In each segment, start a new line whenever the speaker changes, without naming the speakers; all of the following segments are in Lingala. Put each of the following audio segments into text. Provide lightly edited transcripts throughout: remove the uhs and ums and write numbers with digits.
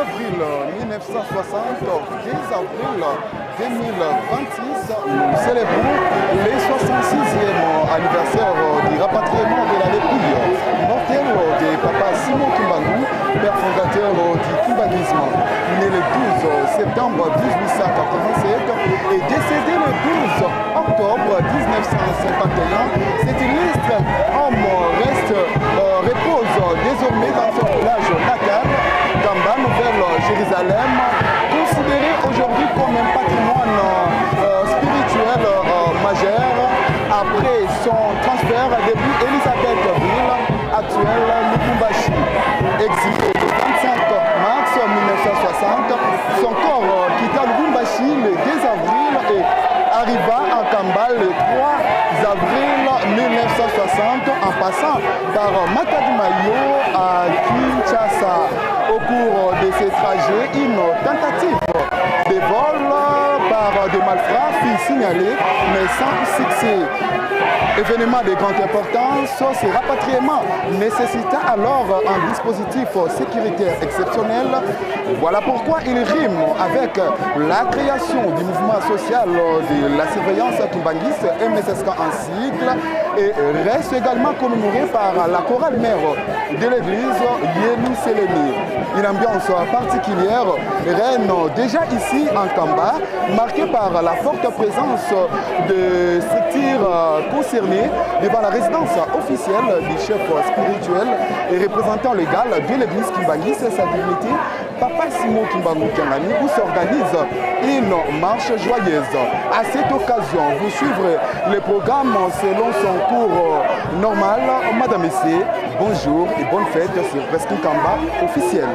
Avril 1960, 10 avril 2026, nous célébrons les 66e anniversaire du rapatriement de la dépouille mortelle de Papa Simon Kimbangu, père fondateur du kimbanguisme. Né le 12 septembre 1887 et décédé le 12 octobre 1951, cet illustre homme repose désormais dans son village natal, Kamba, Nouvelle-Jérusalem, considéré aujourd'hui comme un patrimoine spirituel majeur après son transfert depuis Elisabethville, actuelle Lubumbashi. Exilé le 25 mars 1960, son corps quitta Lubumbashi le 2 avril et arriva à Kamba le 3 avril 1960 en passant par Matadi Mayo à Kinshasa. Au cours de ces trajets, une tentative de vol par des malfrats fut signalée, mais sans succès. Événement de grande importance, ce rapatriement nécessita alors un dispositif sécuritaire exceptionnel. Voilà pourquoi il rime avec la création du mouvement social de la surveillance kimbanguiste, MSSK en sigle, et reste également commémoré par la chorale mère de l'église Yélu Seleni. Une ambiance particulière règne déjà ici en Kamba, marquée par la forte présence de structures concernées devant la résidence officielle du chef spirituel et représentant légal de l'église kimbanguiste, sa dignité Papa Simon Kimbangu Kiangani où s'organise une marche joyeuse. À cette occasion, vous suivrez le programme selon son cours normal. Madame et messieurs, bonjour et bonne fête sur Presqu'île Kamba officiel.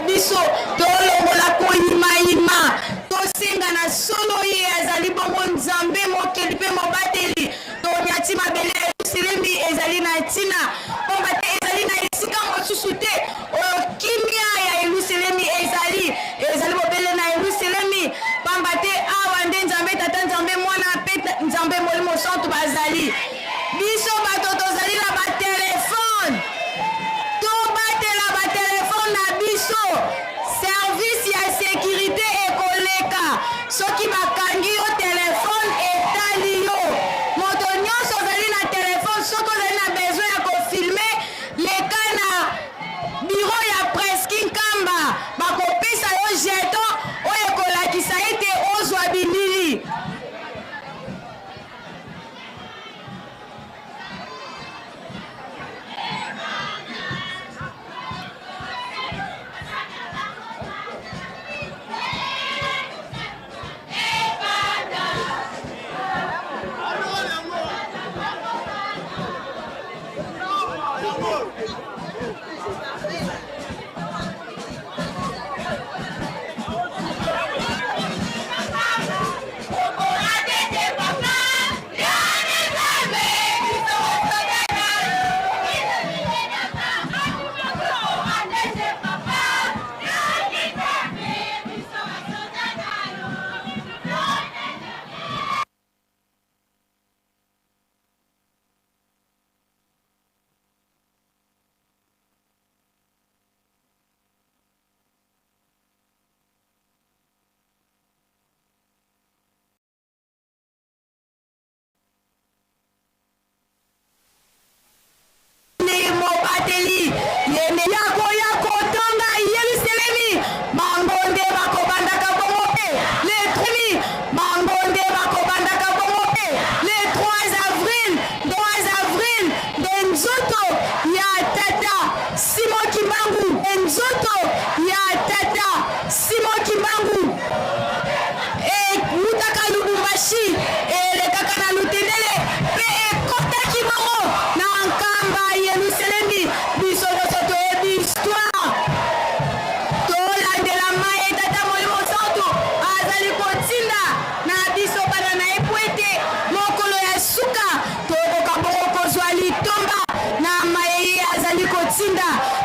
biso tolongola koyimayima tosenga na solo ye azali bongo nzambe mokeli mpe mobateli tonyati mabele ya yerusalemi ezali na ntina pomba te ezali na esika mosusu te oyo kimia ya yerusalemi ezali mobele na yerusalemi pamba te awa nde nzambe tata nzambe mwana mpe nzambe molimo santu bazali biso bato tozali na batelefone tobatela batelefone na biso service ya sécurité ekoleka soki bakangi yo telefone etali yo moto nyonso ozali na telefone soki ozali na besoin ya kofilme leka na biro ya Presqu'île Kamba bakopesa yo jeton oyo ekolakisa ete ozwa bilili.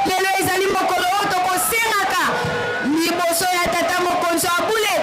Lelo ezali mokolo oyo tokosengaka liboso ya tata mokonzi abule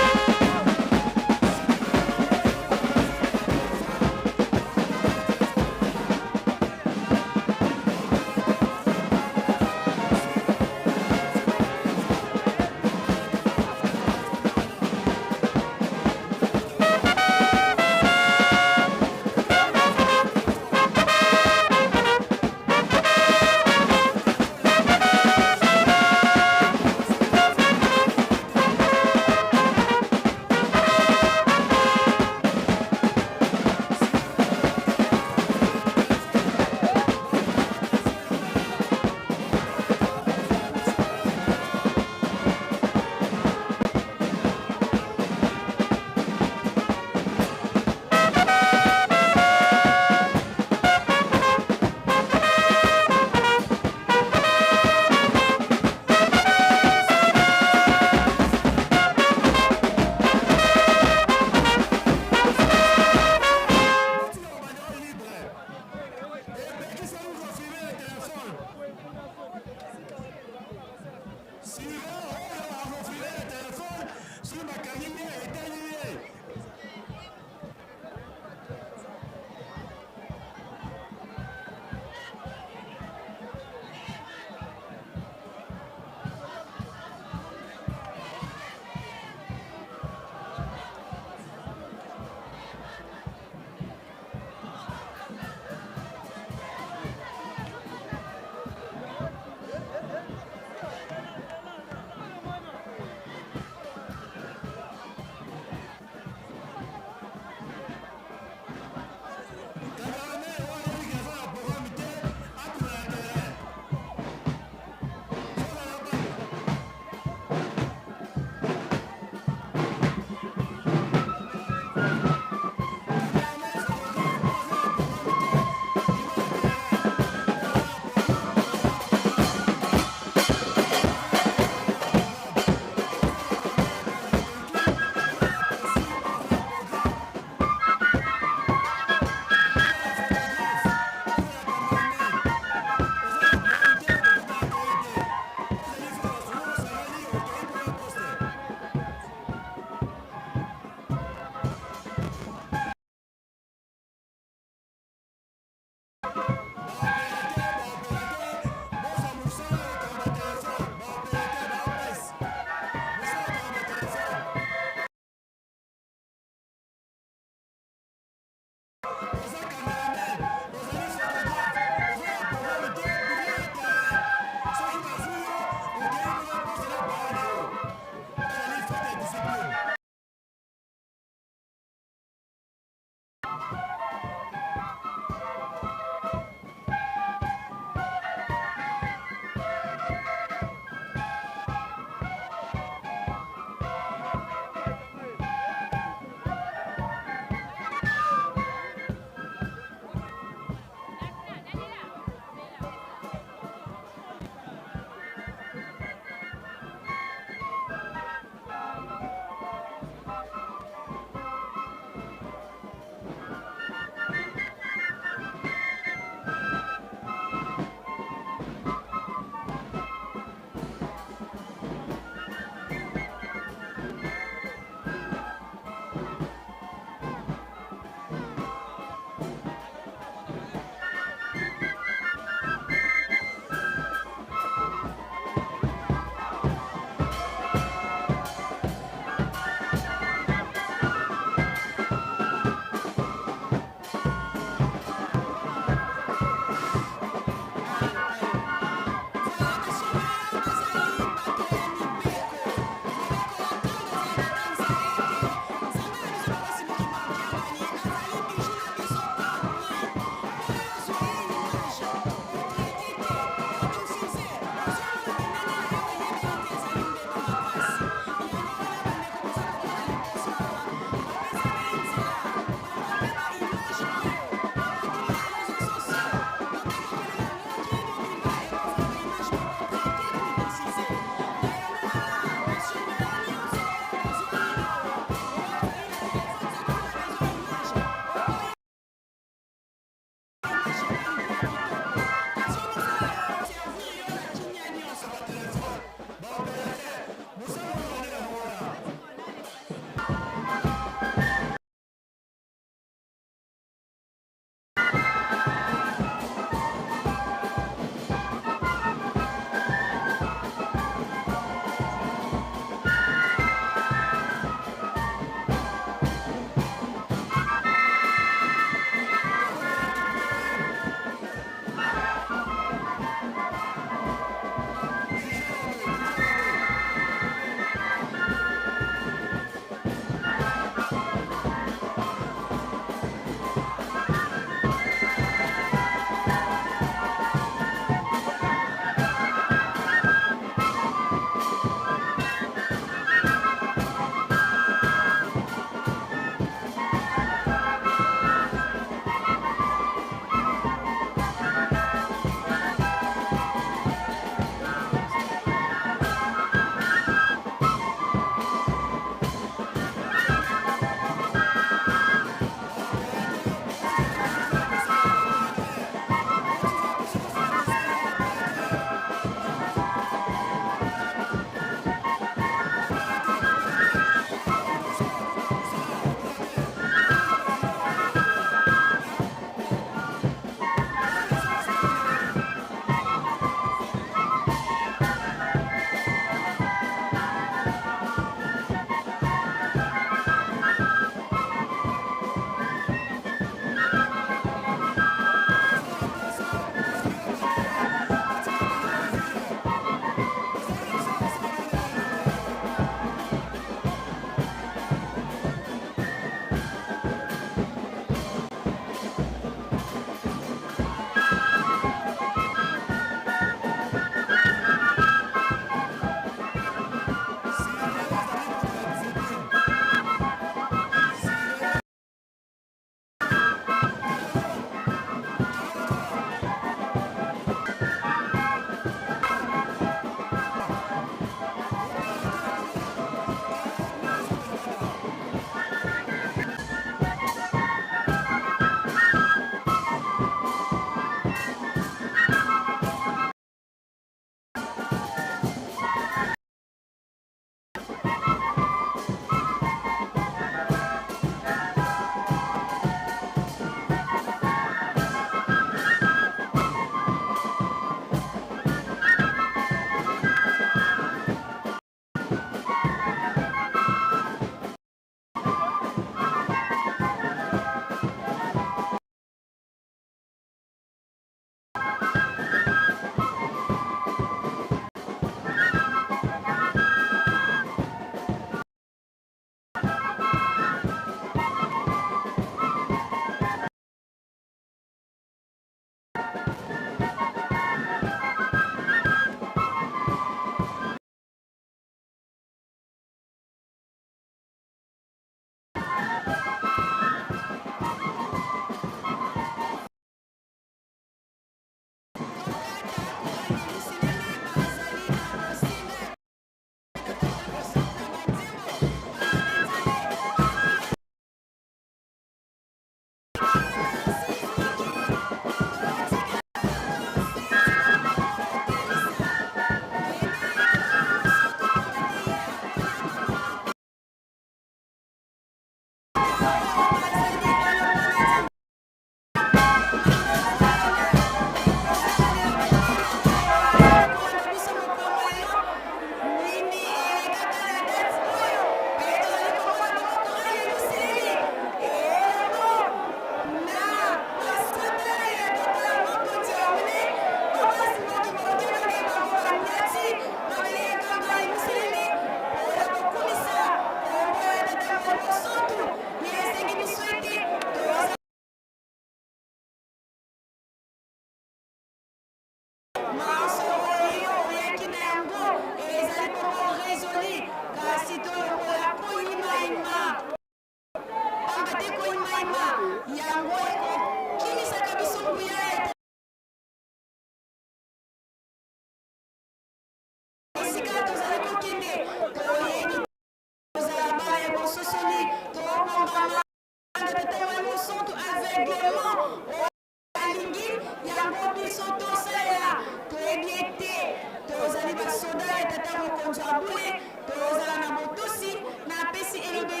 Caudale tata mokonzi ya bule tozala na botosi na apesi elobe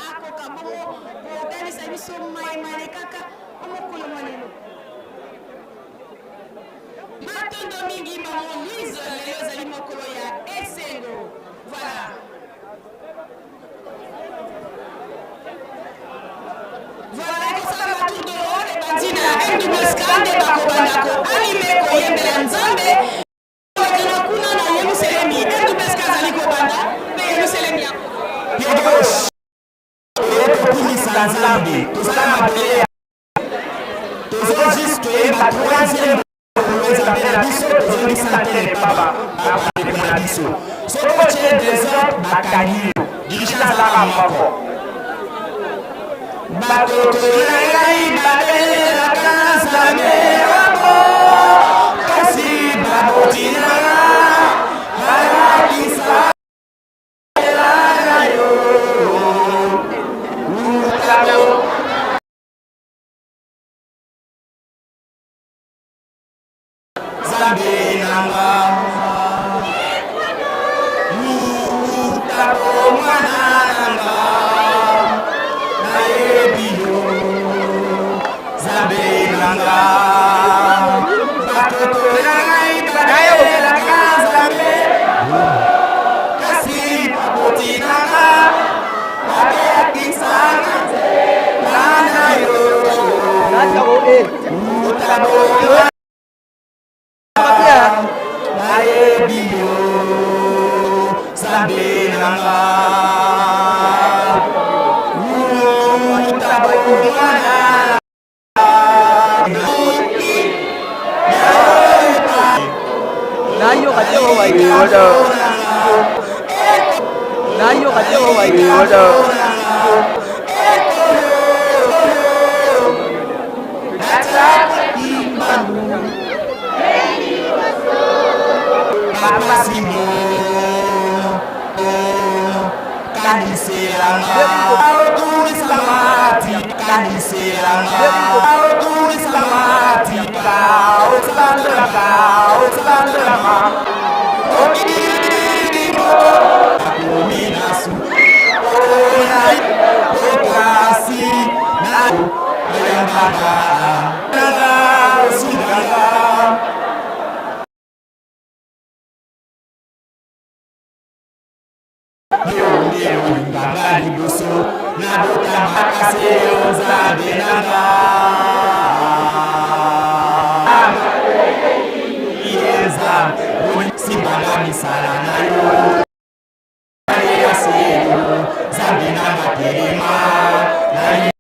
akoka bongo kotalisa biso mayemale kaka omokolo mwa lelo matondo mingi bamomise lelo ezali mokolo ya esengo voilà. Voilà, ekosala tour de rôle ebandi na MWSK nde bakobanda koanime koyembela nzambe bakana kuna na yerusalemi MWSK azali kobanda mpe yerusalemi ya
tokumisa nzambe tozala mabele tozo juste toyeba troisième nzambe na biso tozongisa ntele papa bakondeko na biso soki otie desordre bakangi yo dirigena azalaka moko bakoto na ngai babelelaka nzambe wako kasi bakotinanga balakisa elana yo utalo nzambe nanga utalo mwana nanga nanga batoto na ngai bayelaka nzambe kasi bakotinanga babeyakisanga nana yo nayebi yo nzambe nanga utabokomana
Nayo kaje wa wai wada. Nayo kaje wa wai wada.
Papa Simo Kaniselanga Auturislamati Kaniselanga Auturislamati Oslandra Okirimo Akominasu OnaiOkrasi Nau Ayamaka Naga Sinaga Nganga liboso na bota makase nzambe nanga yeza simbanga misala na yo nzambe nanga telema na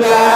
Thank you.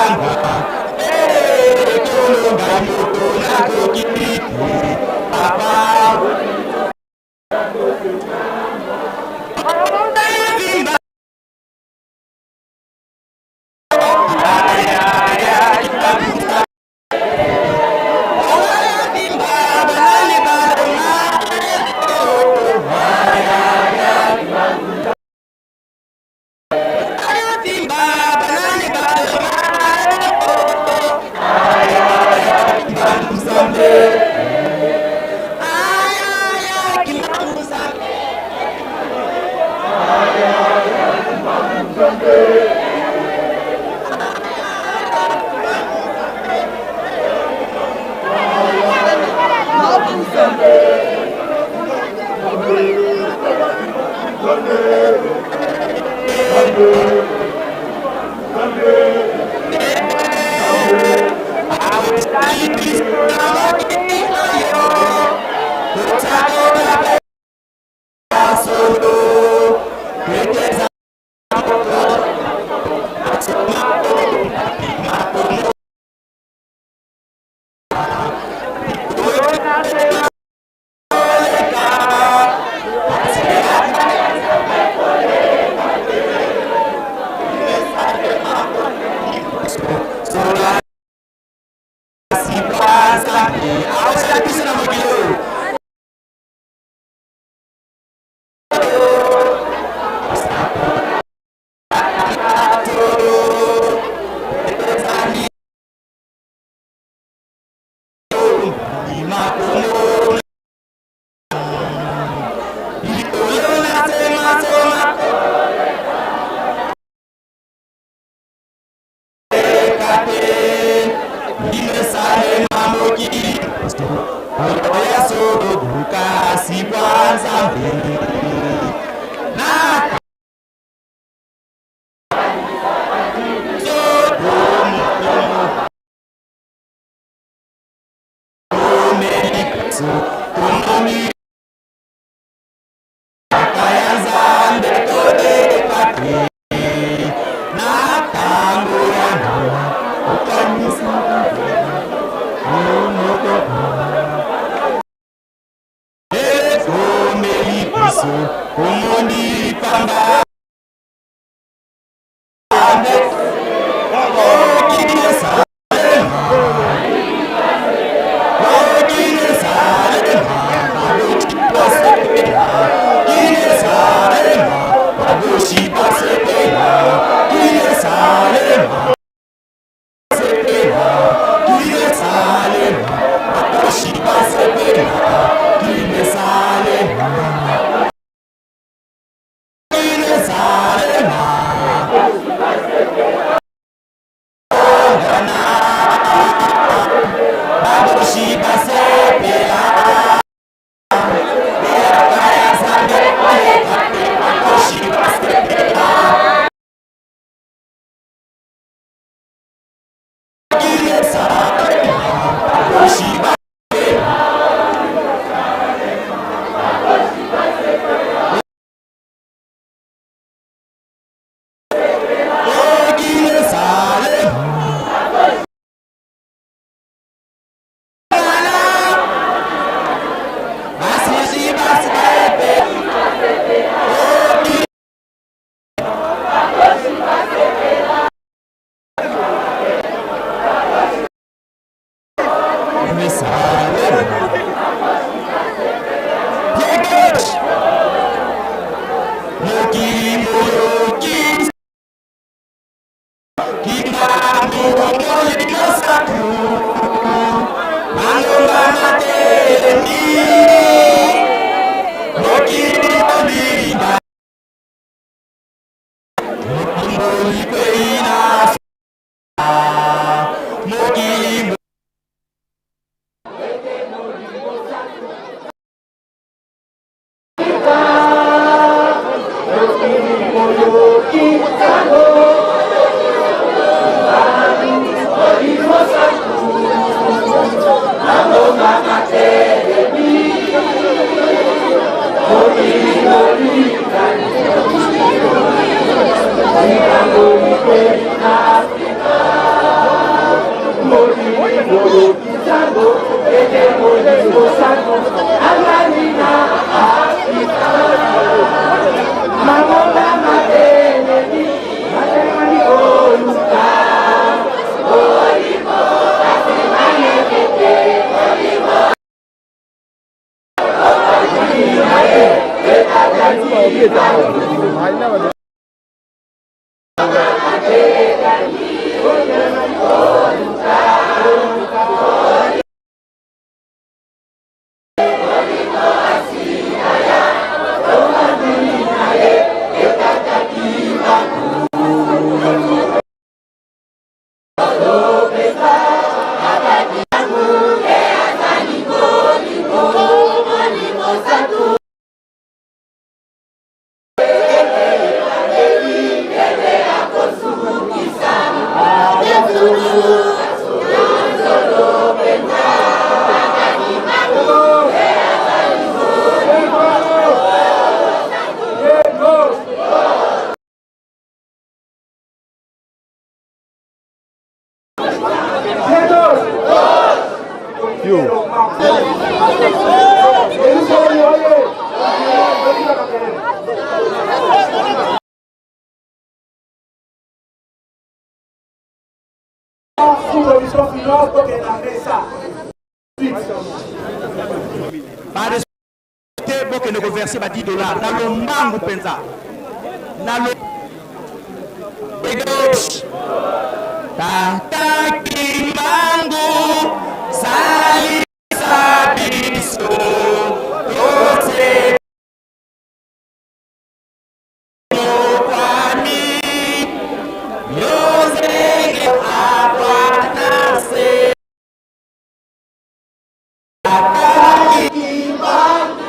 que nous reversons $10 dans le mango penza dans le tata ki mango sali sabiso ose kwani yozenge apanase tata ki mango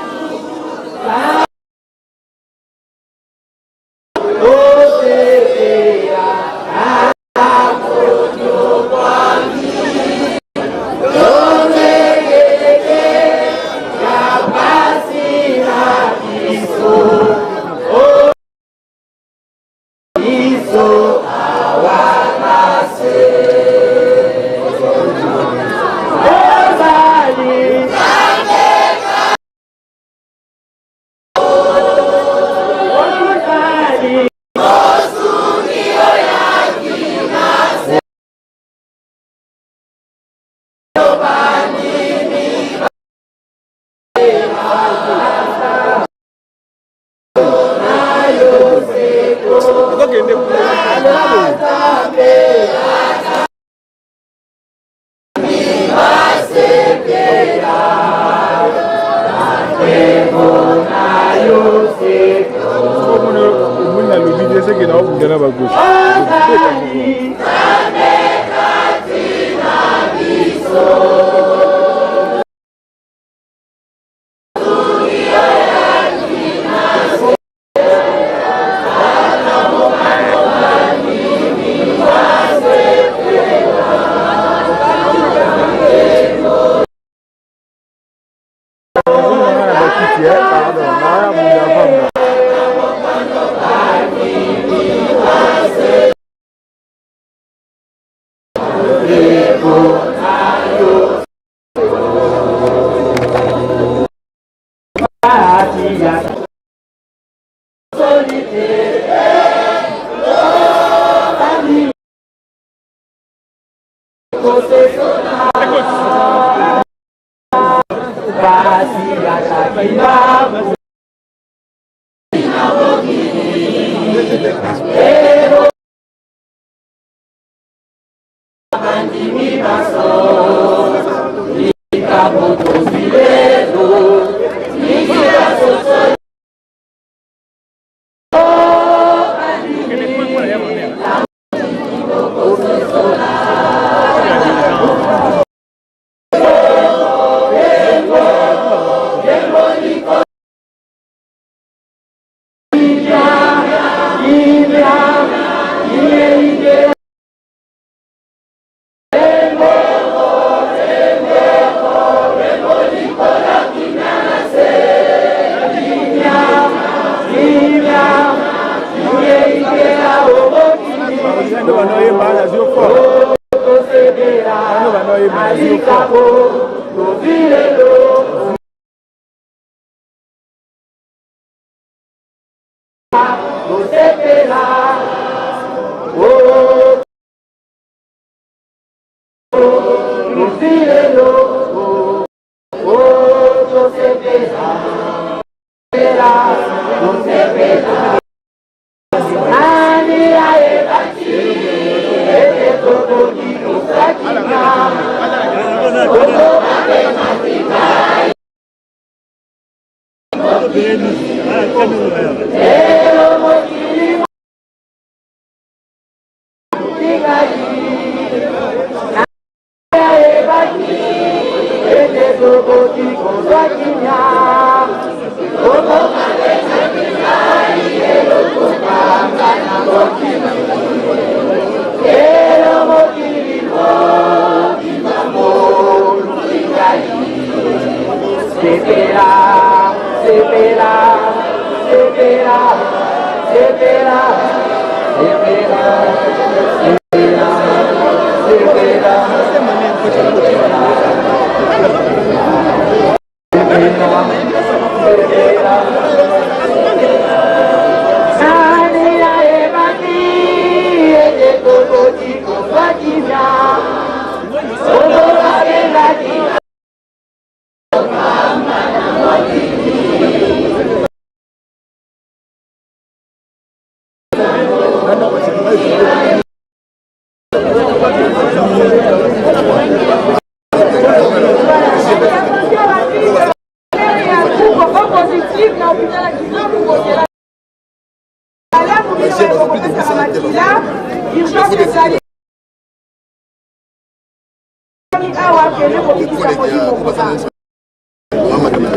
Ani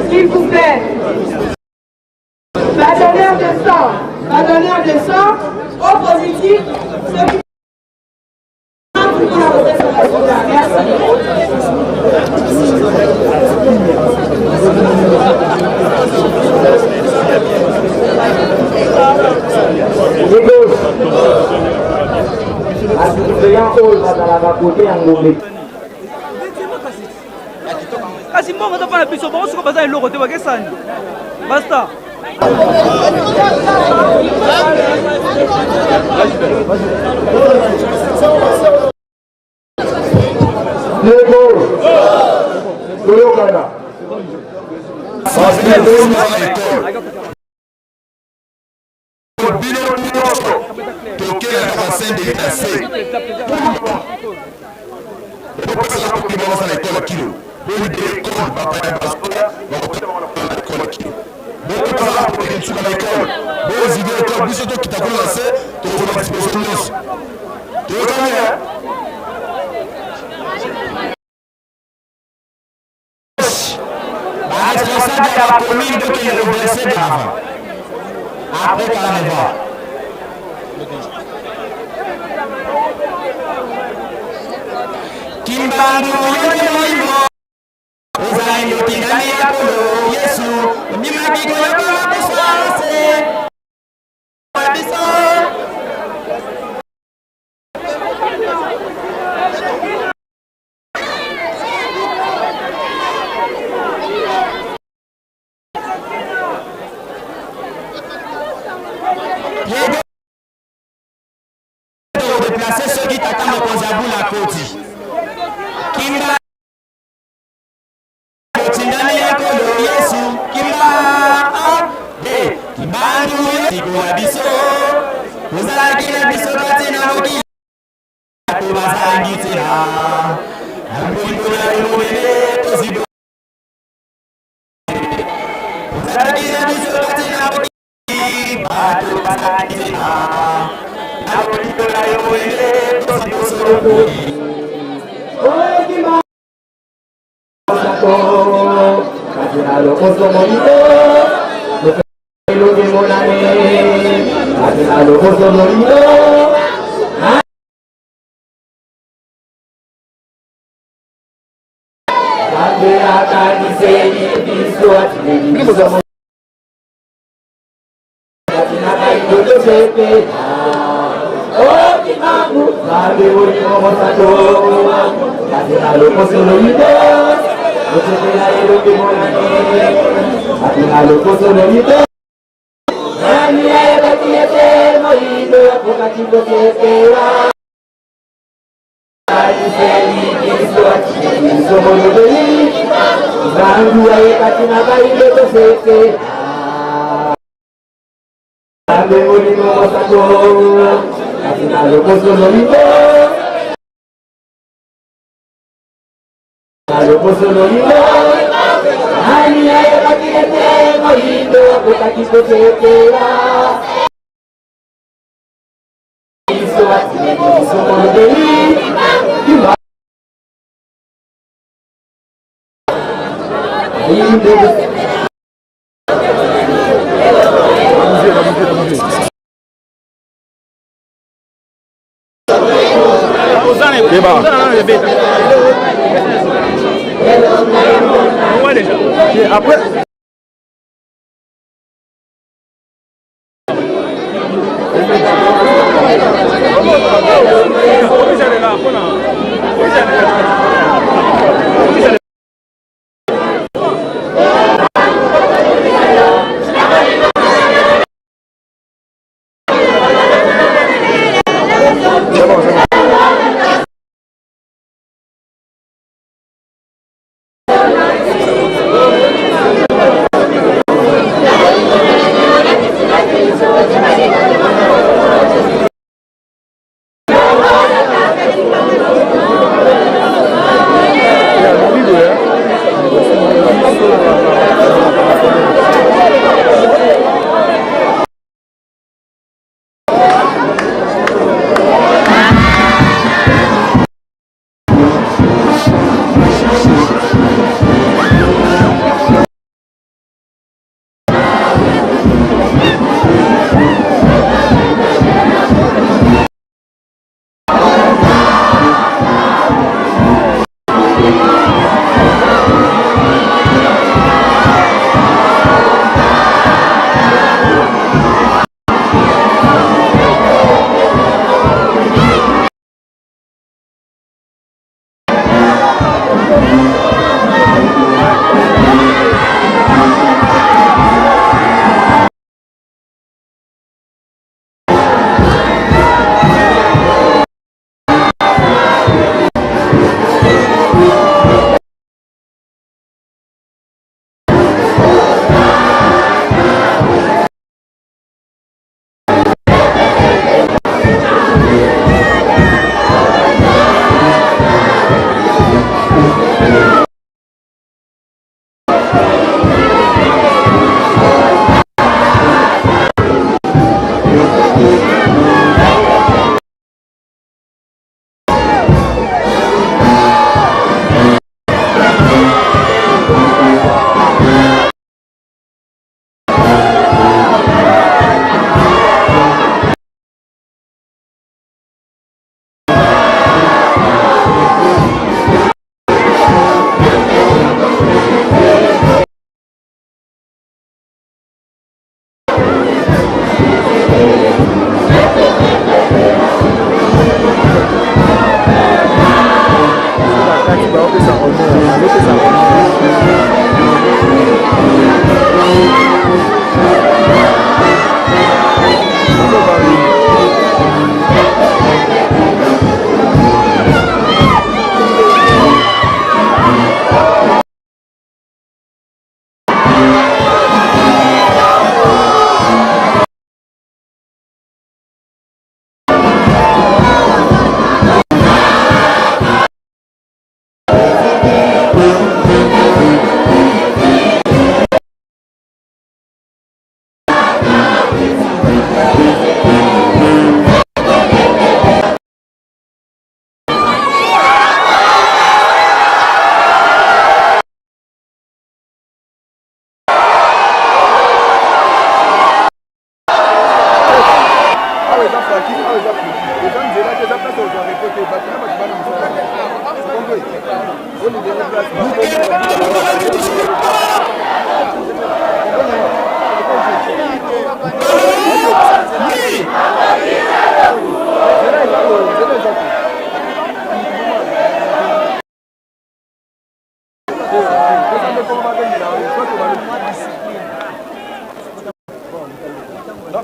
S'il vous plaît, la donneur de sang, au positif, ceux qui
kasi mbongo topana biso bango soko baza eloko te bakesani basta
Après.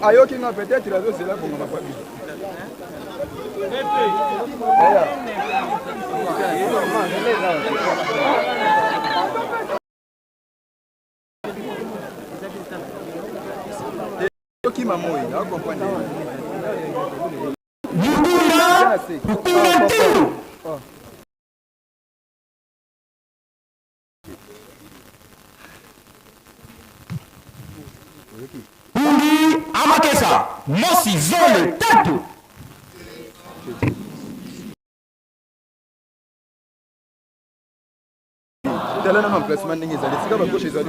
Ayoki peut-être il a deux là pour mon papa. Ayoki maman il a compris.
Amakesa, Mosi Zole Tatu.
Dans un emplacement, il y a des gauche et des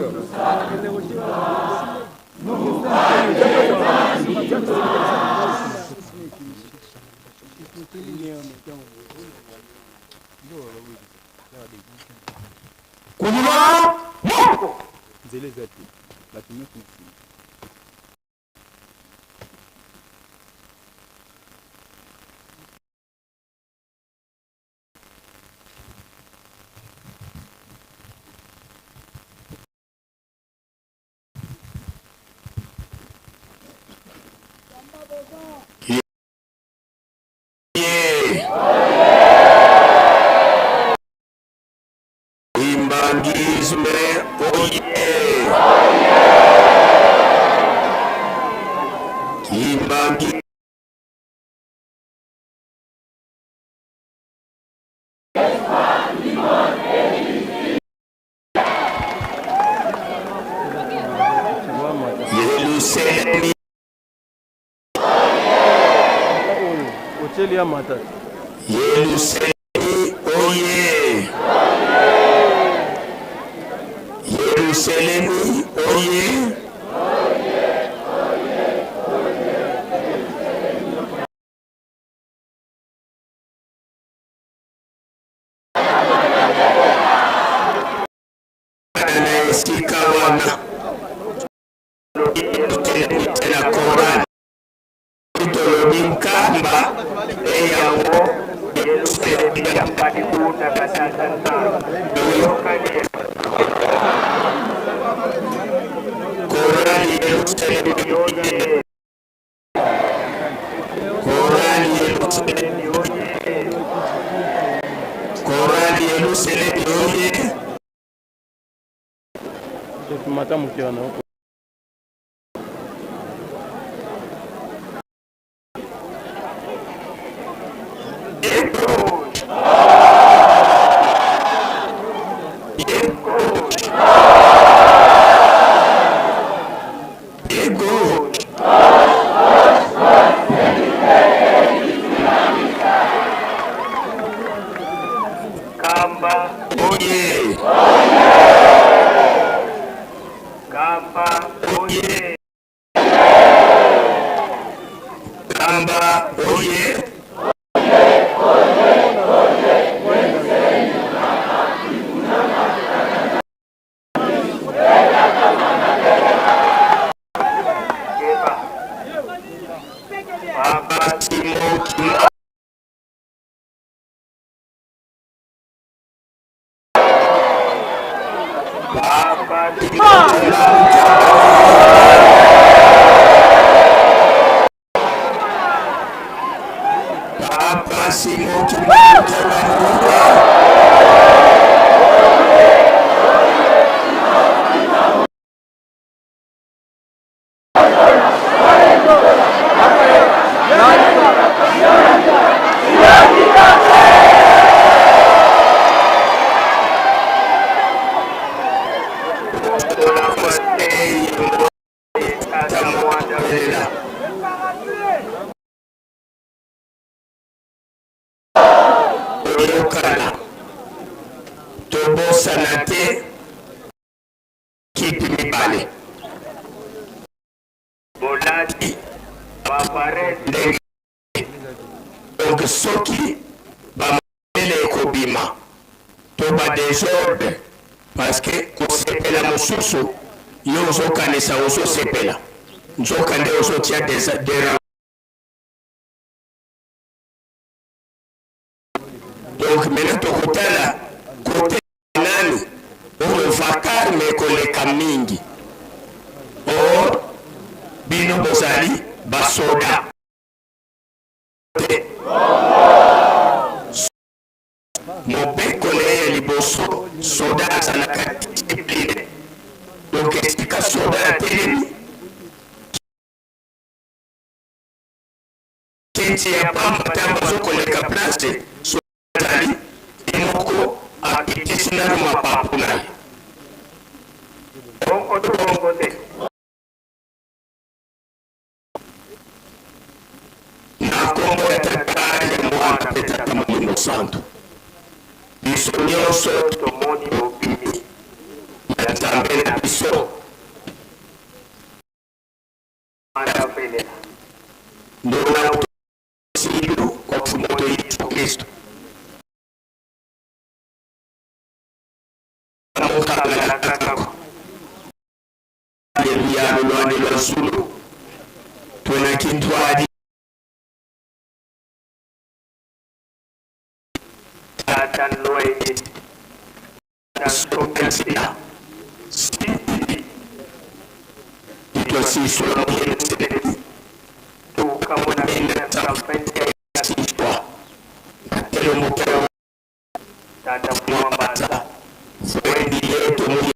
Donc maintenant tokutala kote nani umefakari mekoleka mingi or bino bozali basoda mobekole ya liboso soda azalaka discipline. Donc esika soda ya telemi kenti ya pamba tamba bazokoleka place ali imoko akitisi na mapapu na bongo to bongo te na kombo ya takari Santo. Biso nyonso tomoni mobimi ya Nzambe na biso. Ndona utosilu kwa kufumoto Yesu Kristo. Mukagala kakako. Haleluya lwani lwasulu. Tuna kintwadi. Tata noye. Tasokasina. Siti. Itosiswa na mwenye. Tukamuna mina samfende ya siswa. Natelo mukero. Tata mwambaza. Wendi yetu mwenye.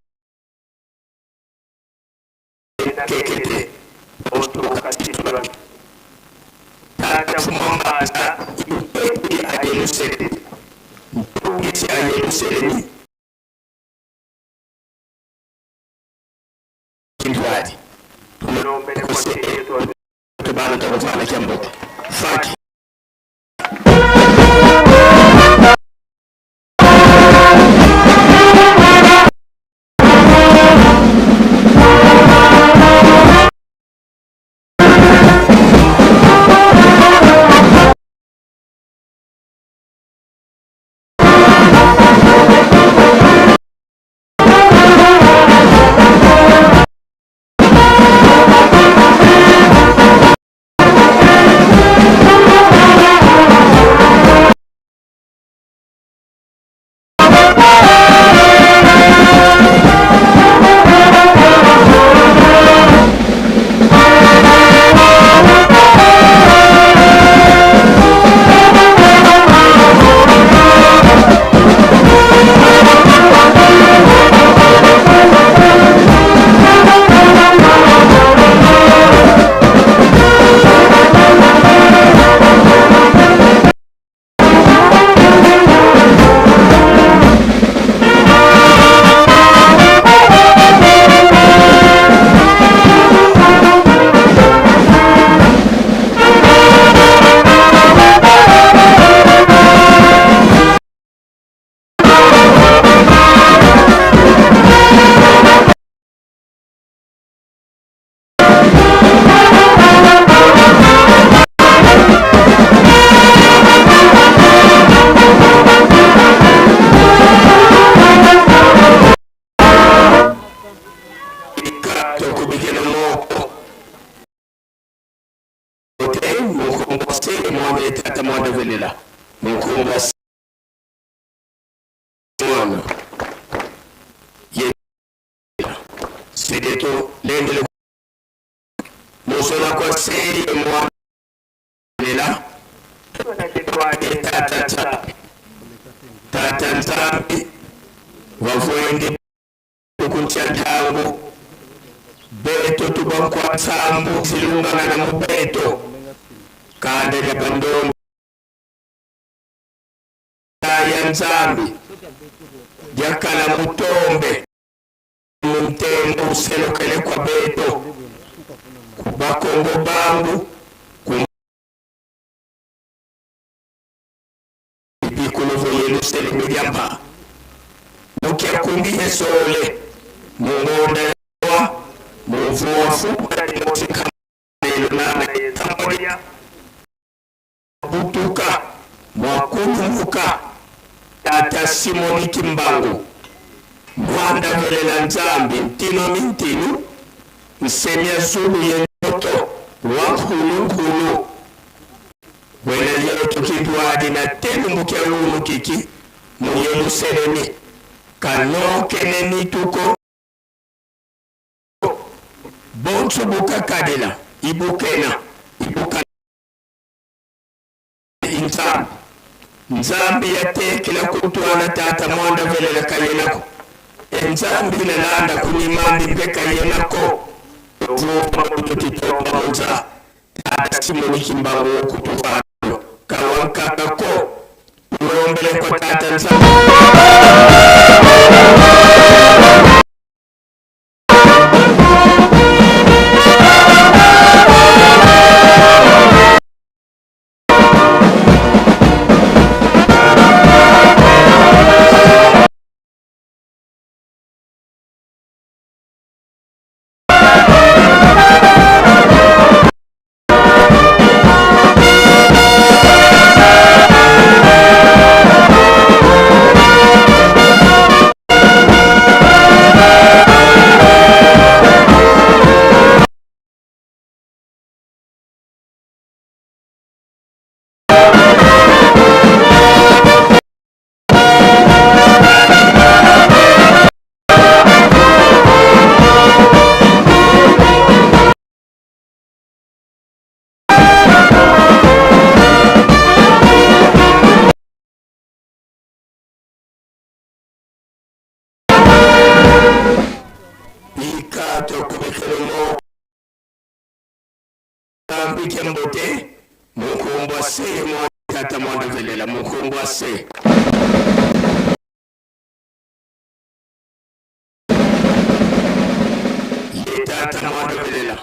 Kekete. Otu kasiswa. Tata mwambaza. Ipepi ayelusele. Mpugisi ayelusele. Kindwadi. Tumerombele kwa sisi yetu. Tubana tabafana kiambote. Faki. Beto tubankwa sambu silungana na mubeto kade ya bandono ya Nzambi yakala mutombe mumtembo uselokele kwa beto kubakongo bangu ibikulovo yelusele milyamba mukia kumbiye sole mungonda Mwofu katika melona yetamboya butuka mwakumbuka tata Simoni Kimbangu mwanda velela Nzambi ntino mintinu msemia zulu yenyoto wankulu wena yetu kidwadi na tenu mkia unu kiki muyeluselemi kanoke nenituko Bonsu buka kadela, ibukena, ibuka Nzambi ya tekila kutuana tata mwanda vele la kayenako. Nzambi na landa kunimandi mpeka yenako. Tuwa mututitoka mza. Tata Simoni Kimbangu kutufano. Kawankakako. Urombele kwa tata Nzambi. mwanduvelela mukongo ase ye tata mwanduvelela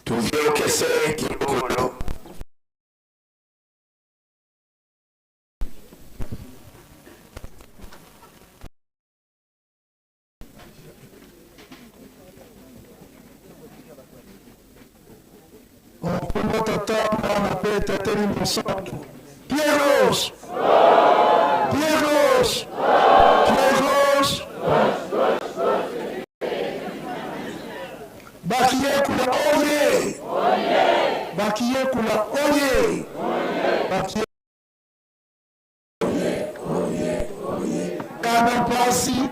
tuvyokese kikolo
Kumba tata mwana pe tateli mosantu. Pierros! Pierros! Pierros! Bakiye kula oye! Bakiye kula oye! Bakiye oye! Kana pasi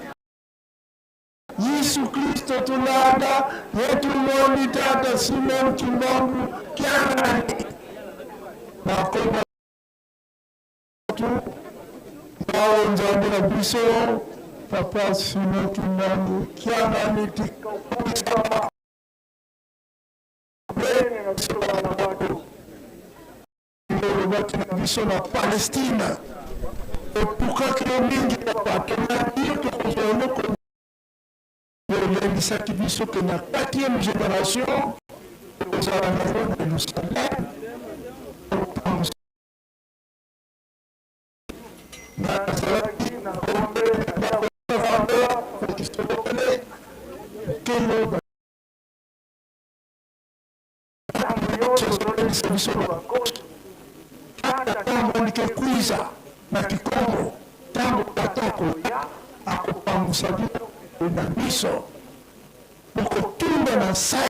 Yesu Kristo tulanda yetu moni tata Simon Kimbangu kiani nakomba tu bao nzambe na biso papa Simon Kimbangu kiani tikoma bene na tsoba na watu na biso na Palestina epuka kile mingi papa tunajua tuko l'Église biso que la 4e génération aux alentours de Jérusalem pense Nazareth na Kombe na Fabia Pakistani Kenya biso ba kosi hata kama nikikuiza na Kikongo tangu tatako ya akupangusa na biso bokotumba na sai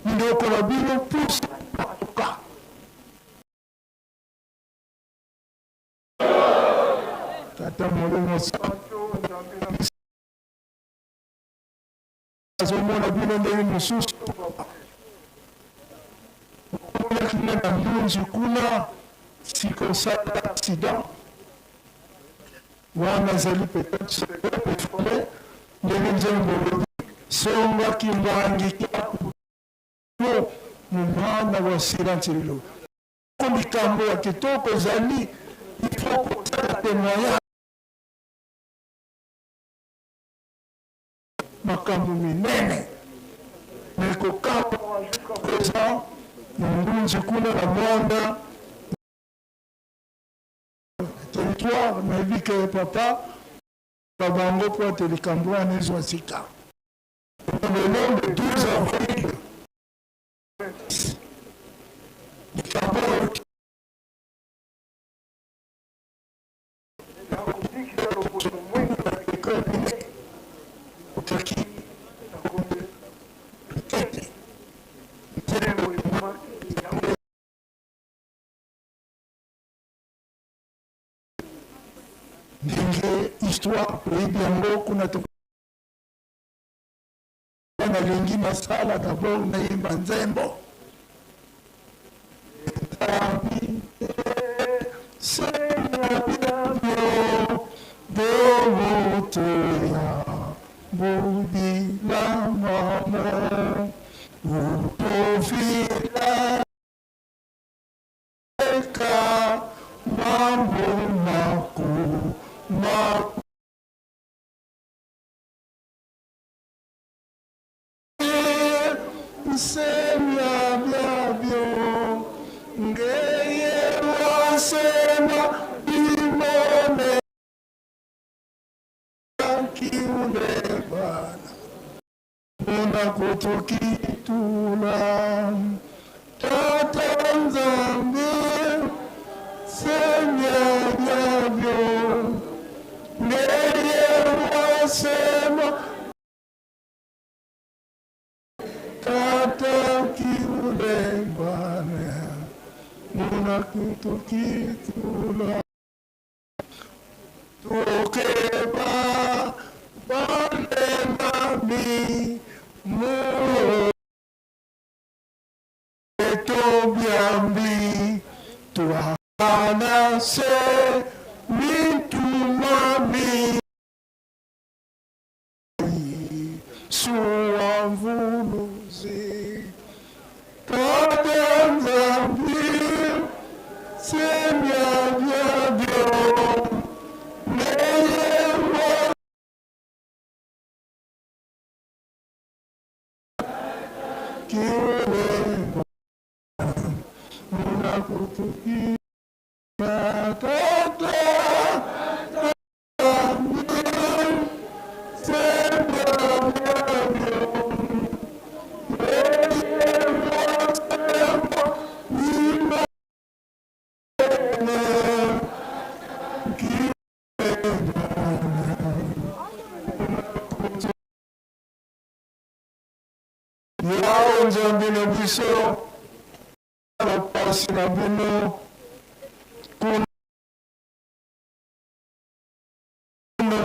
ndoko na bino pusa patuka tata molemo santo azomona bino ndenge mosusu kuna kina na mbunzi kuna sikosala accident wana zali peut-être performé ndenge nzembo songa kimbangi kiaku mumana wa siranchilo kombikambo ya kitoko zali ifo kutata temoya makambo minene mekokapo présent mbunzi kuna na mwanda territoire nayebi ke papa babango po ate likambo wana ezwa sika le nom de 12 avril likambo ndenge histoire toyebi yango kuna nalingi nasala d'abord nayemba nzembo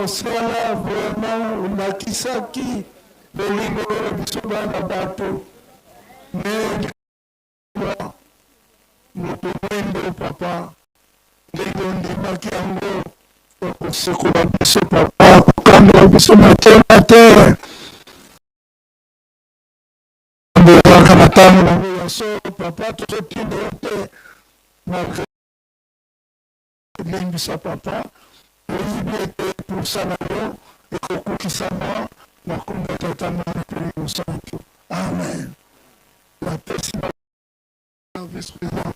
osala vraiment olakisaki bolingo ya biso bana bato me moto mwendo papa ndenge ondimaki yango okosekola biso papa kokambela biso matema te mbelaka na ntango nango ya so papa tozotinda te malgré limbisa papa oyibi ete posa na yo ekokokisama na kombo ya tata na mpeli mosantu amen napesi vice-président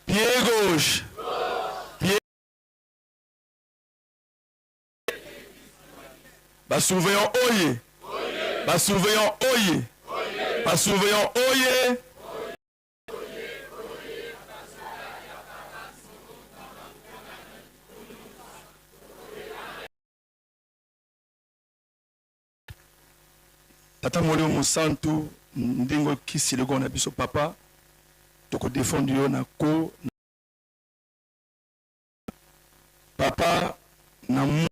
pied gauche pied basurveillant oye basurveillant oye basurveillant oye tata molio mosantu ndingo kisilego na biso papa toko défendre yo na ko papa na mois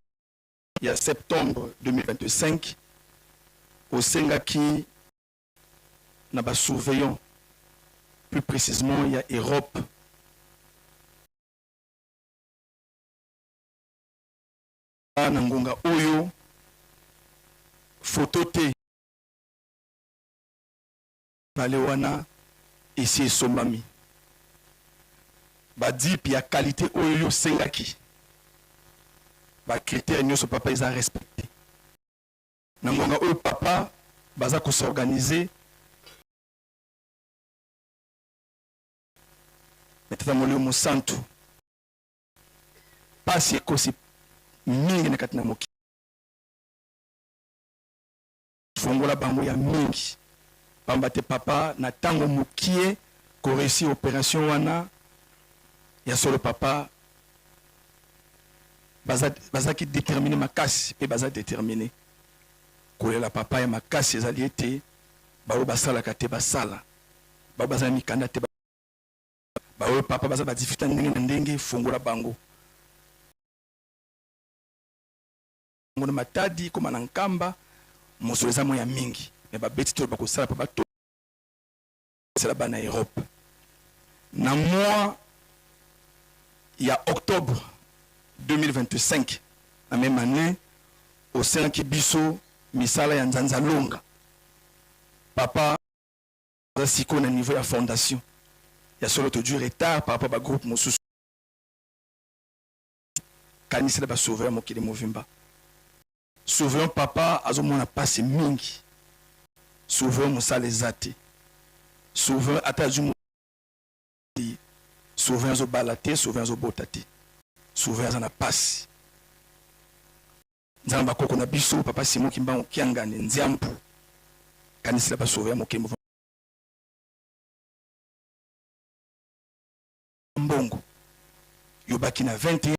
ya septembre 2025 au Sengaki na ba surveillant plus précisément il y a Europe na ngonga oyo photo te balewana ici esomami ba dip ya qualité oyo Sengaki ba critère nyonso papa ils a respecté na ngonga oyo papa baza ko s'organiser metata molio mosantu pasi ekosi mingi na kati na moki fongola bango ya mingi pamba te papa na tango mokie ko réussi opération wana ya solo papa baza ki déterminer makasi pe baza déterminer kolela papa ya makasi ezali ete
bao basalaka te basala, bao bazala mikanda te bao papa baza badifita ndenge na ndenge fungola bango. Ngona matadi koma na nkamba mosoleza mo ya mingi me babeti to bakosala pa bato c'est là-bas en Europe. Na mois il y a octobre 2025 la même année au sein Kibiso misala ya Nzanza Longa papa siko na niveau ya fondation ya solo to du retard par rapport à groupe mosusu kanisela ba sauver mokili movimba sauver papa azomona passe mingi sauver musala ezate sauver atajumu sauver azo balate sauver azo botate sauver azana passe nzamba koko na biso papa Simon Kimbangu kiangane nziampu kanisela ba sauver mokili movimba mbongo yobaki na 21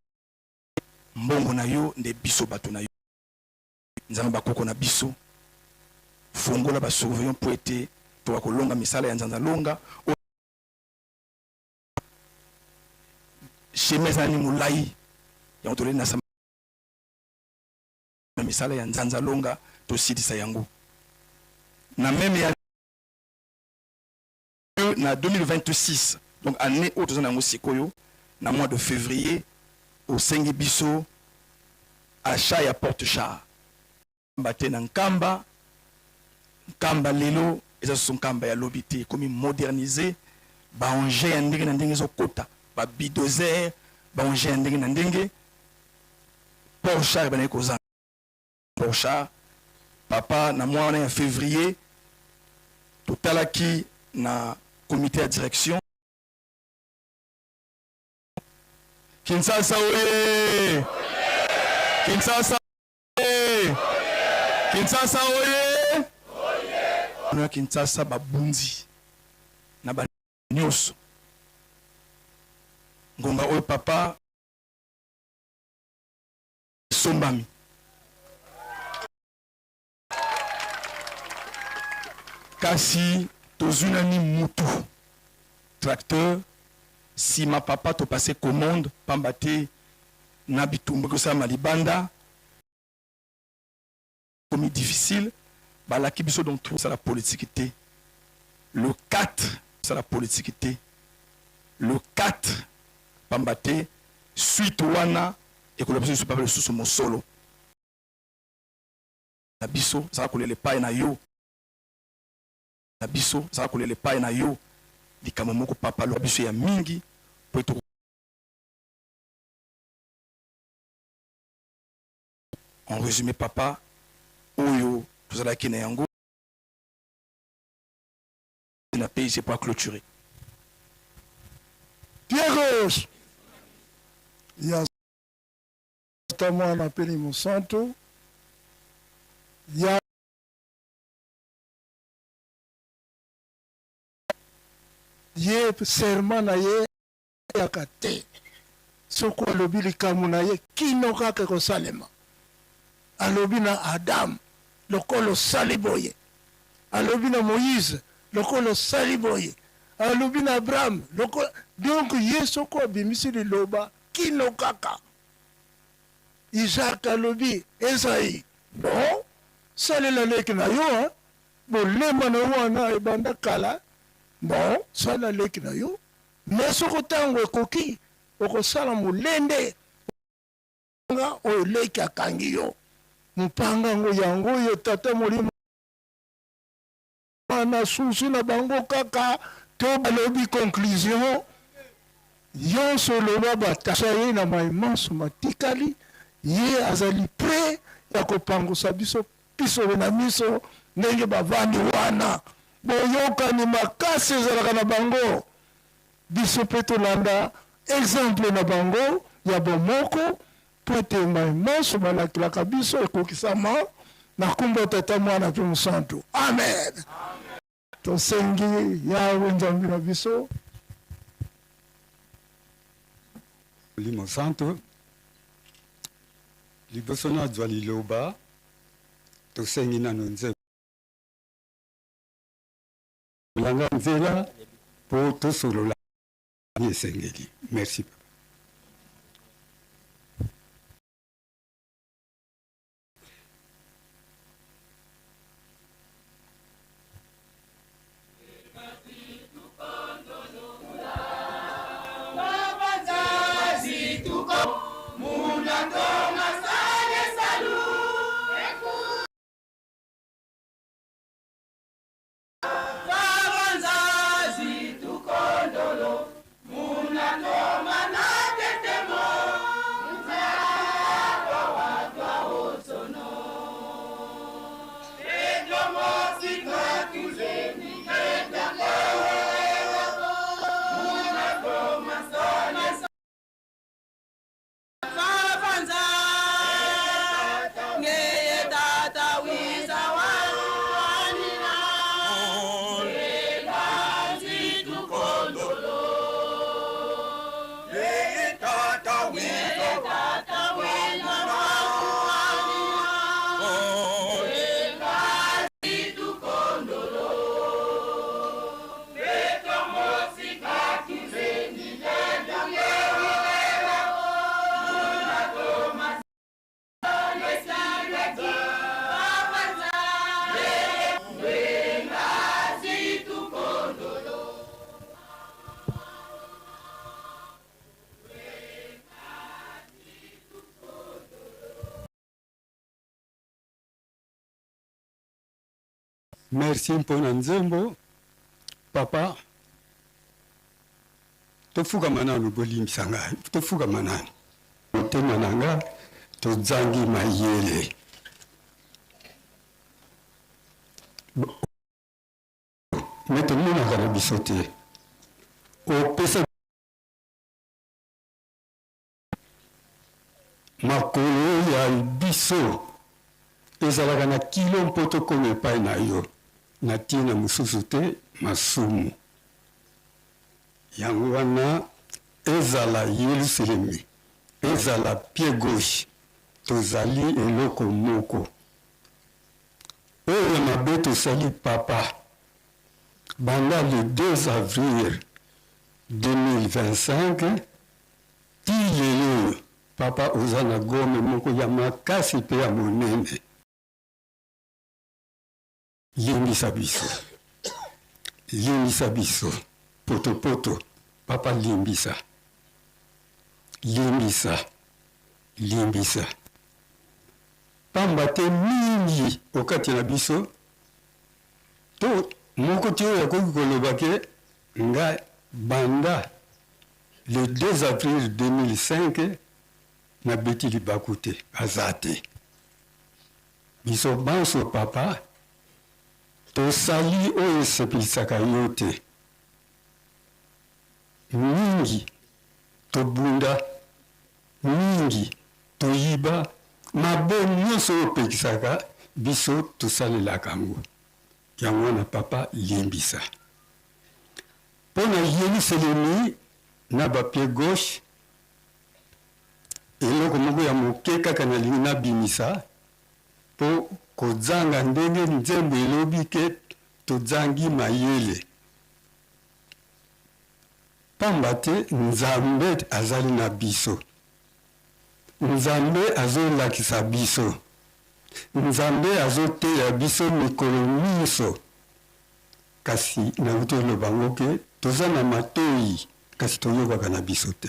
mbongo na yo nde biso bato na yo nzamba bakoko na biso fungola ba surveillant po ete to akolonga misala ya Nzanza Longa shemeza ni mulai ya motole na sama misala ya Nzanza Longa to sidisa yango na meme ya na 2026 donc année où tous en sikoyo na mois de février au Sengi Biso achat ya porte char mbate na nkamba lelo eza son nkamba ya lobité comme moderniser ba engin ya ndenge na ndenge zokota ba bidozer ba engin ya ndenge na ndenge porte char bana kozanga porte char papa na mois ya février totalaki na comité de direction Kinshasa oye! Kinshasa oye! Kinshasa oye! Na Kinshasa babunzi na ba nyonso ngonga oyo papa sombami kasi tozunani mutu tracteur si ma papa to passé commande pambate na bitumba ko sa malibanda comme difficile balaki biso donc tout ça la politique le 4 ça la politique le 4 pambate suite wana et que le biso pas le sous mon solo na biso ça ko le pa na yo na biso ça ko le pa na yo likama moko papa lo biso ya mingi po to en résumé papa oyo tozala kina yango na pays c'est pas clôturer
Pierre il y a notamment un appel Monsanto il y a ye serment na ye yakate soko alobi likamu na ye kino kaka kosalema alobi na Adam lokolo sali boye alobi na Moïse lokolo sali boye alobi na Abraham lokolo donc ye soko abimisi liloba kino kaka Isaac alobi Esaïe bon salela leki na yo bolema na wana ebanda kala bon sala leki na yo mais soko tango ekoki okosala molende nga oyo leki akangi yo mpanga ngo yango yo tata molimo na susu na bango kaka to balobi conclusion yo solo batasa ye na maimanso matikali ye azali prêt ya kopangusa biso piso na miso ndenge bavandi wana boyokani makasi ezalaka na bango biso mpe tolanda exemple na bango ya bomoko po ete maimanso balakilaka biso ekokisama na nkombo ya tata mwana mpe mosantu amen tosengi yawe nzambe na biso
Molimo santo liboso na zwa liloba tosengi nano nzembo nanga nzela po tosolola esengeli. Merci. Merci mpona nzembo papa tofukama nanu bolimbisa ngai tofukama nanu motema na nga tozangi mayele me tomonaka na biso te opesa makolo ya biso ezalaka na kilo mpo tokoma epai na yo na ntina mosusu te masumu yango wana ezala Yelusalemi ezala pied gauche tozali eloko moko oyo mabe tosali papa banda le 2 avril 2025 ti lelo papa oza na gome moko ya makasi mpe ya monene limbisa biso poto papa limbisa pamba te mingi okati na biso to moko ti oyo akoki koloba ke nga banda le 2 avril 2005 nabeti libaku te aza te biso banso papa tosali oyo esepelisaka yo te mingi tobunda mingi toyiba mabe nyonso oyo opekisaka biso tosalelaka yango yango wana papa limbisa mpo na Yelusalemi na bapie gauche eloko moko ya moke kaka nalingi nabimisa mpo kozanga ndenge nzembo elobi ke tozangi mayele pamba te nzambe azali na biso nzambe azolakisa biso nzambe azoteya biso mikolo nyonso kasi nauti oloba ngo ke toza na matoyi kasi toyokaka na biso te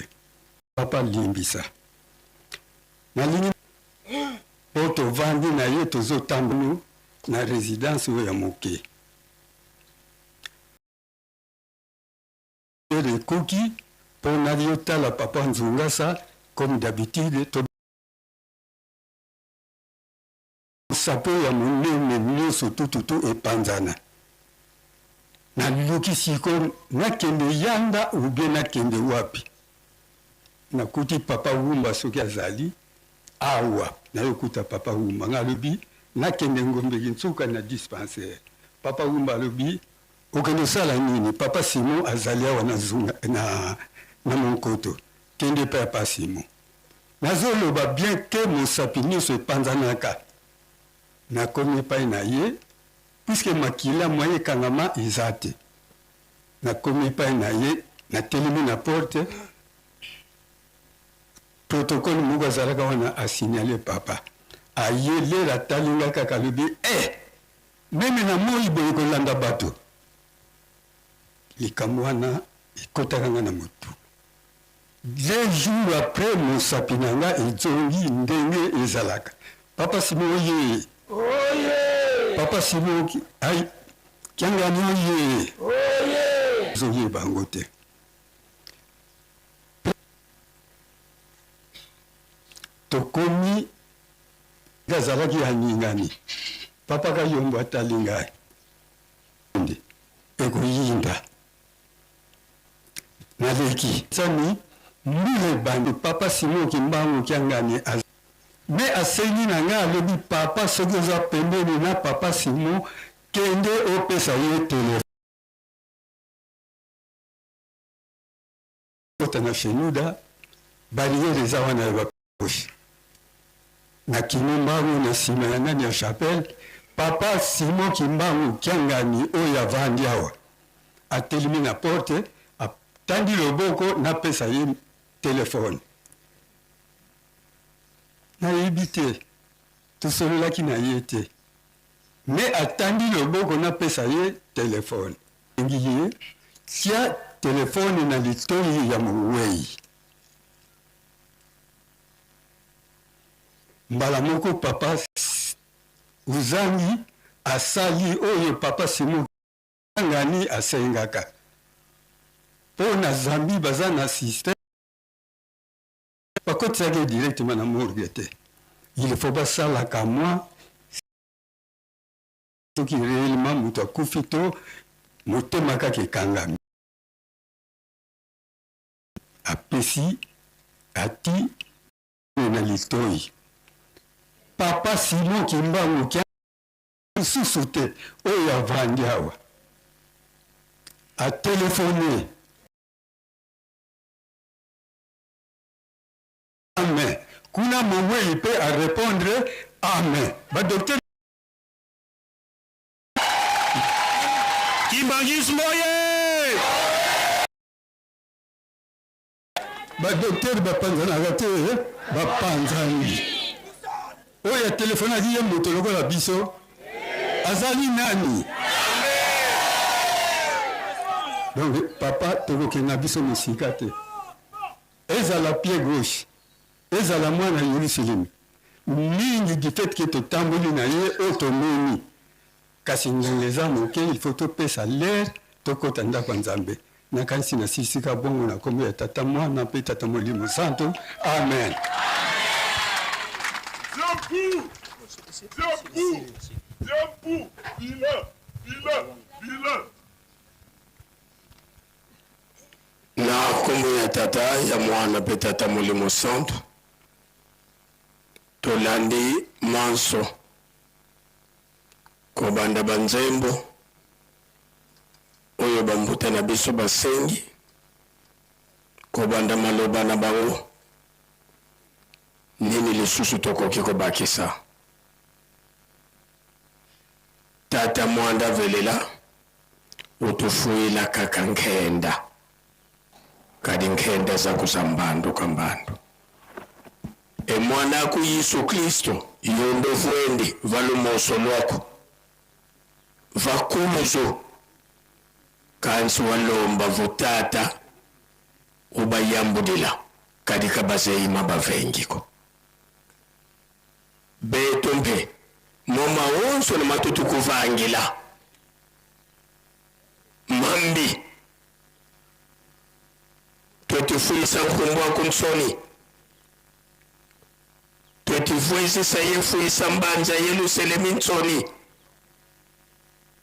papa limbisa nalingi mpo tovandi na ye tozotambola na résidence oyo ya moke ekoki mpo nali otala papa Nzungasa comme d'habitude sapo ya monene nyonso tututu epanzana naluki siko nakende yanda ubie nakende wapi nakuti papa Wumba soki azali awa nayokuta papa Wumba nga alobi nakende ngombeki nsuka na dispensaire papa Wumba alobi okende osala nini papa Simon azali awa na monkoto kende mpe ya pa Simon nazoloba bien ke mosapi nyonso epanzanaka nakomi epai na ye puiske makila mwa ekangama eza te nakomi epai na ye natelemi na porte protocole moko azalaka wana asignale papa aye lere atali ngai kaka alobi meme na moi boye kolanda bato likambo wana ekotaka nga na motu 2 jours après mosapi na nga ezongi ndenge ezalaka papa simo oye papa simo ai kiangani oye zongi bango te tokomi gazalaki aningani papa kayombo atali ngai ekoyinda naleki sani mbile bandi papa simoki mbangu kiangani me asengi na ngai alobi papa soki oza pembeni na papa simo kende opesa ye telefone kota na fenuda barriere eza wana ya baposhi nakimi mbangu na nsima ya nani ya chapelle papa simo kimbangu kiangani oyo avandi awa atelemi na porte atandi loboko napesa ye telefone nayebi te tosololaki na ye te me atandi loboko napesa ye telefone engi ye tia telefone na litoi ya mowei mbala moko papa uzangi asali oyo papa simo ngani asengaka mpo na zambi baza na système bakotisaki directement na morgue te il faut basalaka mwa soki réellement moto akufi to motema kaka ekangami apesi ati na litoi papa simo kimbangu kia susu te oyo avandi awa atelefone amen kuna mowei mpe arépondre amen badokter kimbangismo ye badokter bapanzanaka te bapanzani oyo atelefone ye moto lokola biso azali nani donc papa tokokenda biso mosika te ezala pied gauche ezala mwana Yerusalem mingi du fait ke totamboli na ye oyo tomoni kasi ngongo eza moke il faut topesa lere tokota ndako ya Nzambe nakanisi na sisika bongo na kombo ya tata mwana mpe tata molimo santo amen.
Debout, na kombo ya tata ya mwana pe tata molimo santo tolandi manso kobanda banzembo oyo bambuta na biso basengi kobanda maloba na bango nini lisusu tokoki kobakisa tata mwanda velela utufuila kaka nkenda kadi nkenda za kusambando kambando mwana ku Yesu Kristo yondo vuendi valumoso lwako vakuluzo kansi walomba vutata ubayambudila kadi kabazeima bavengiko beto mpe moma wonso na matutu kuvangila mambi twetifuyisa nkumbwa kunsoni twetifuyisa yefuyisa mbanja Yerusalemu nsoni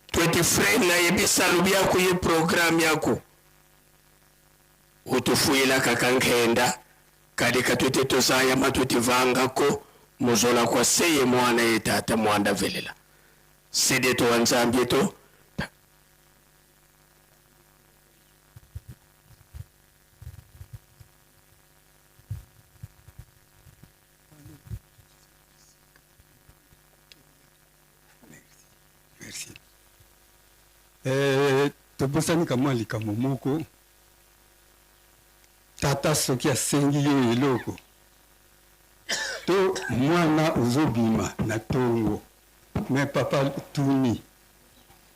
twetifrena yebisalu byako ye program yako utufuyila kakankenda kadi katwete tosaya matwetivangako muzola kwa seye mwana ye tata mwanda velela sede to wanzambie to
tobosani kamwa likambo moko tata soki asengi yo eloko to mwana ozobima na tongo me papa tuni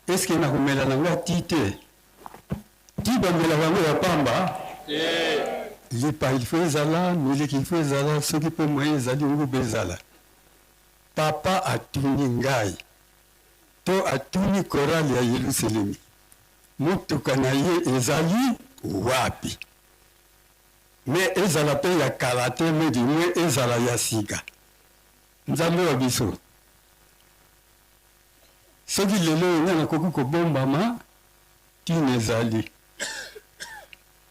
eske nakomela nango ati te ti bamela bango ya pamba lipa ilfo ezala miliki ilfo ezala soki mpe moye ezali ngube ezala papa atuni ngai to atuni korali ya Yerusalemi motuka na ye ezali wapi me ezala mpe ya kala te me dimwe ezala ya sika nzambe wa biso soki lelo nga nakoki kobombama tina ezali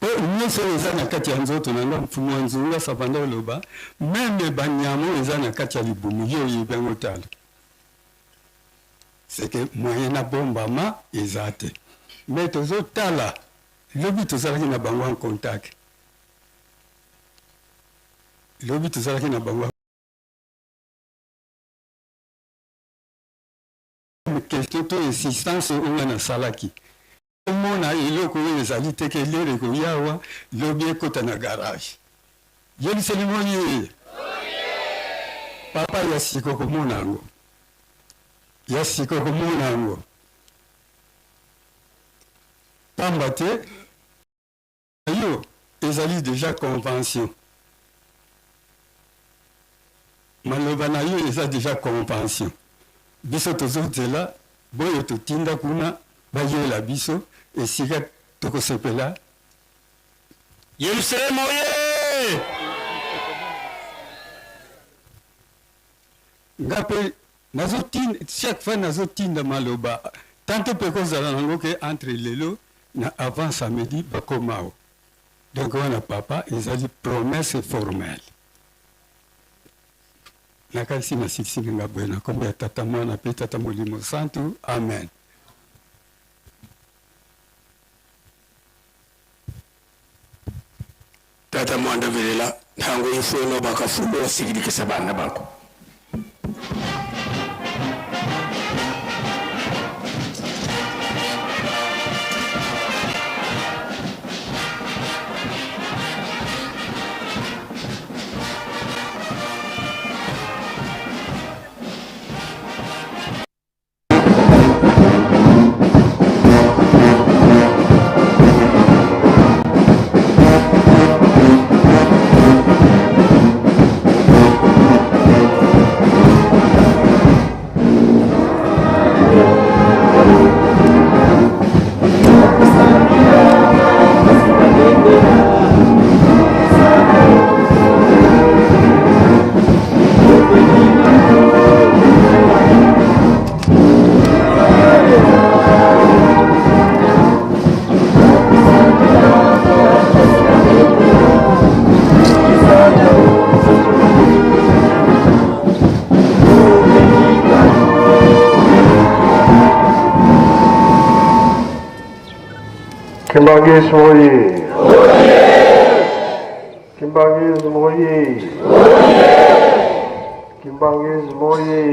mpo nyonso eza na kati ya nzoto na nga mfumu wa nzunga sapanda oloba meme banyamo eza na kati ya libumu yo oyebi yango tala seke moyen na bombama eza te me tozotala lobi tozalaki na bango en contact lobi tozalaki na bango question to insistance oyo nasalaki omona eloko oyo ezali teke lere koyawa lobi ekota na garage Yerusalemi oye papa ya siko komona yango ya siko komona yango pamba te yo ezali déjà convention maloba na yo eza déjà convention biso tozozela boyo totinda kuna bayela biso esika tokosepela Yerusalemu oye ngape nazotinda chaque fois nazotinda maloba tanto mpe kozala nango ke entre lelo na avant samedi bakomao donc wana papa ezali promesse formelle nakalisi na sikisiki nga boye na kombo ya tata mwana mpe tata molimo santu amen
tata mwanda velela ntango ifono bakafundo wasigirikisa bana bako
Kimbangis moye. Kimbangis moye. Kimbangis moye.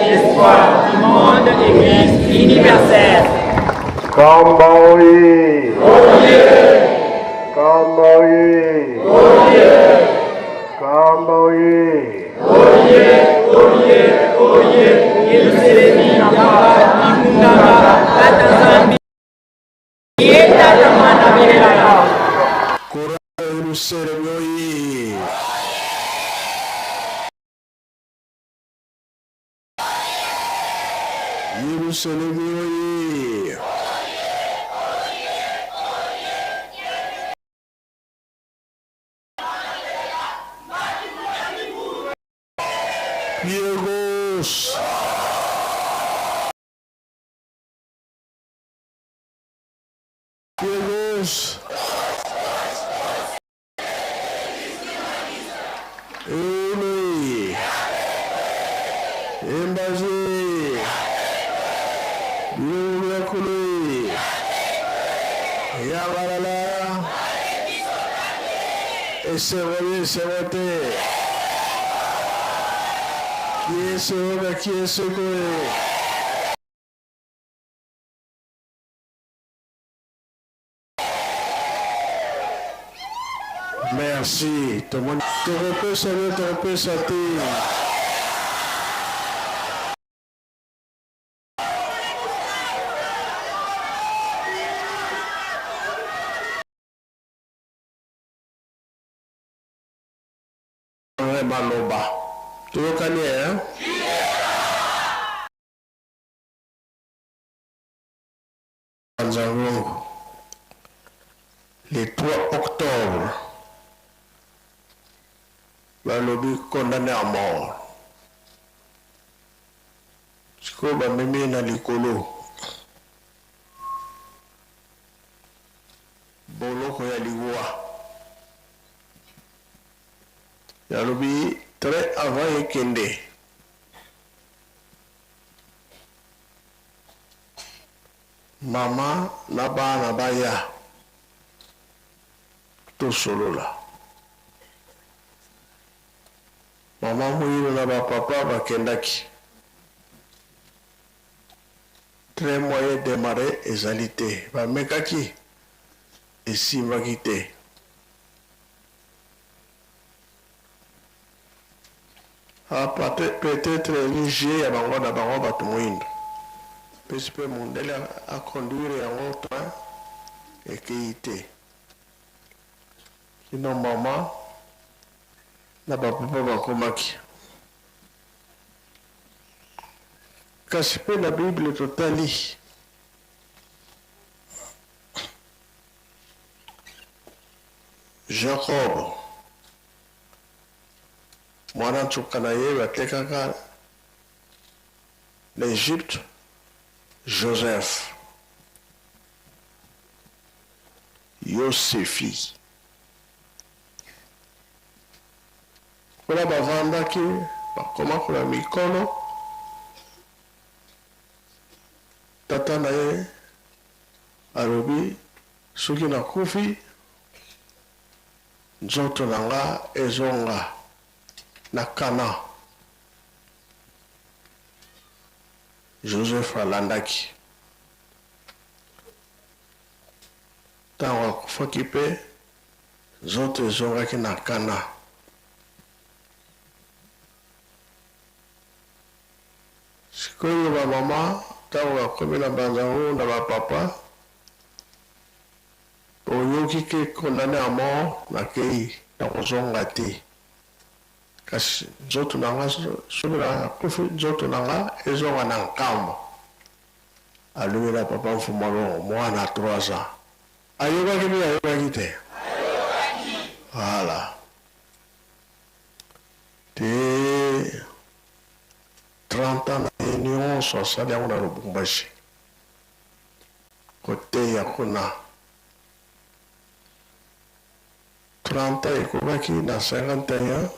Histoire du monde, Église universelle.
Kambaoye. Kambaoye. Kambaoye.
Yerusalemi namba nikundanga katazambi yeta mwana birela
kora Yerusalemu oye Yerusalemu oye Pied gauche. Pied gauche. Aimé. Embagé. Yurakoulé. Yabalala. Et c'est voté. Qui est ce qui est secoué? Merci. Tout le monde. Tu repères sauter. Maloba. Tu le connais, hein? Le 3 octobre, le lobby condamné à mort. C'est comme un mémé dans l'écolo. Bolo koya ligoa. Le lobby très avant et kende. Mama nabaya. Tout solo là. Maman mouille na ba papa ba kendaki. Très moyen démarrer ezalité. Ba mekaki. Et si magité. Peut-être religieux ya bango na bango ba tumuindo. Peut-être mondele à conduire en autre et qui était. Sinon maman na papa bakomaki kasi mpe na bible totali Jacob mwana ntuka na ye batekaka l'Égypte Joseph Yosefi kuna bavandaki bakoma kuna mikolo tata na ye alobi soki nakufi nzoto na nga ezonga na Kana. Joseph alandaki ntango akufaki mpe nzoto ezongaki na Kana. Sikoyo ba mama ntango bakomi na banzango na bapapa oyoki ke condamné à mort nakei na kozonga te kasi nzoto na nga soki nakufi nzoto na nga ezonga na nkambo alobi na papa mfumalo mwana 3 ans ayokaki mpe ayokaki te voilà te 30 ans na ye nyonso asali yango na Lubumbashi koteya kuna 30 ans ekobaki na 51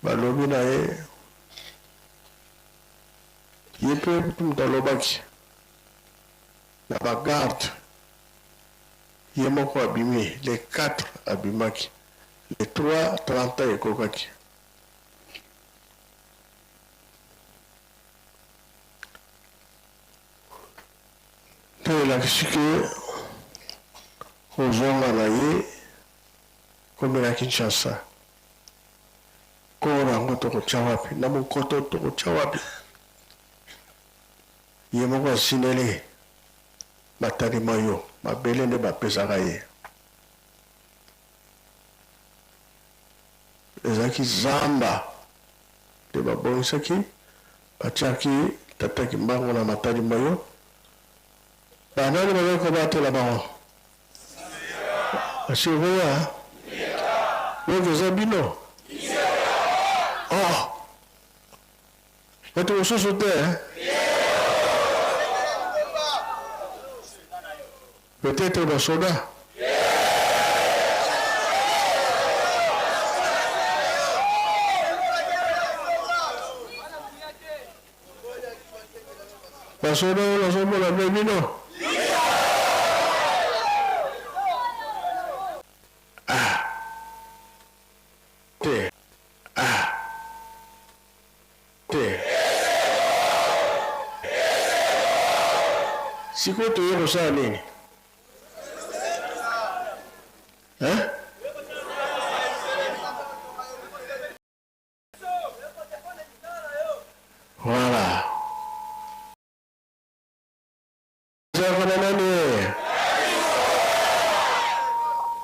balobi na ye ye mpe mutu alobaki na bagarde ye moko abimi les 4 abimaki les 3 30 ans ekokaki nde elakisi ke kozonga na ye kombi na Kinshasa kora yango tokotya wapi na mokoto tokotya wapi ye moko asineli batalima yo mabele nde bapesaka ye ezalaki zamba nde babongisaki batiaki tataki mbango na matalima yo banani bazali kobatela bango asikoya yoki eza bino bato mosusu te peut-être basoda basoda oyo nazomona mpe bino sikoyo toye kosala nini Hein? Voilà.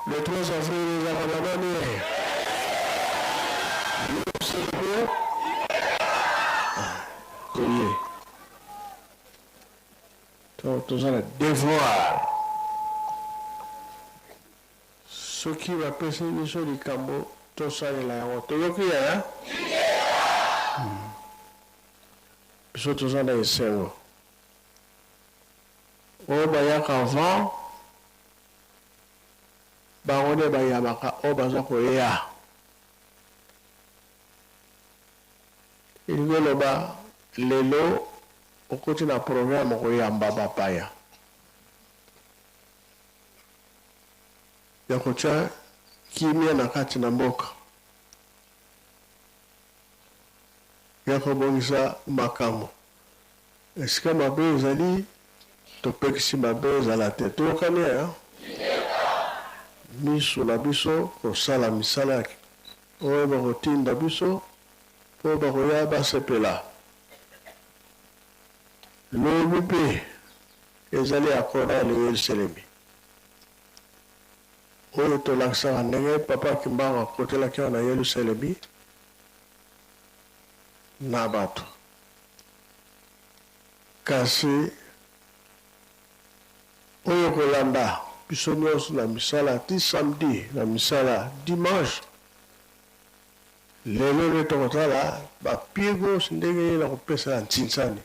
Le 3 avril, nous avons la année. Tous un devoir. Ce qui va passer sur les cambo, tout ça est là. Tout le monde hein? Puis tous en est zéro. Au bayak avant, baronne bayamaka au bazakoya. Il veut le bas, les lots. Au côté d'un programme, on a un baba paya. Yakocha, qui est na kati na mboka. Yakobongisa makambo. Est-ce que ma belle zali, to pekisi ma belle zalate. To kane ya? Miso na biso, ko sala misala. Oye ba rotinda biso, po ba koya ba sepela. L'OBP est allé à Kora le Selemi. Oyo to laksa ndenge papa kimbanga kote la kia na yelu Selemi na bato. Kasi oyo kolanda biso nyonso na misala ti samedi na misala dimanche. Lelo le tokotala ba piego ndenge na kopesa ntinsani.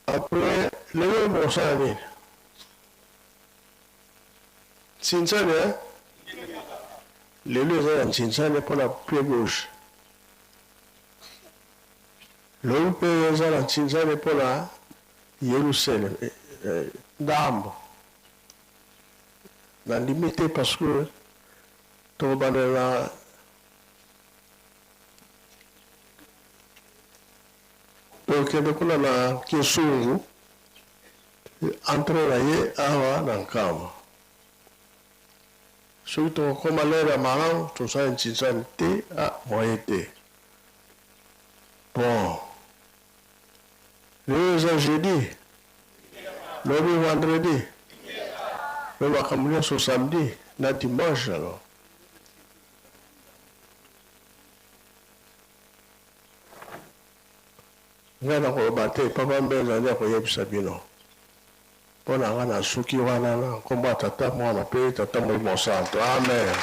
Après, le même bon ça vient. Sinsane, hein? Le lieu Sinsane pour la pied gauche. Le pays est Sinsane pour la Jérusalem, d'âme. La limité parce que tout le monde là. Donc, il y a un kisungu entre la ye awa na nkama. Surtout comme l'air marrant, tout ça une sincérité à moyenté. Bon. Le jeudi, le vendredi, le vacances sur samedi, le dimanche alors. Ngana ko bate papa mbeza ndia ko yebisa bino pona ngana suki wana na komba tata mwana pe tata mo santo amen.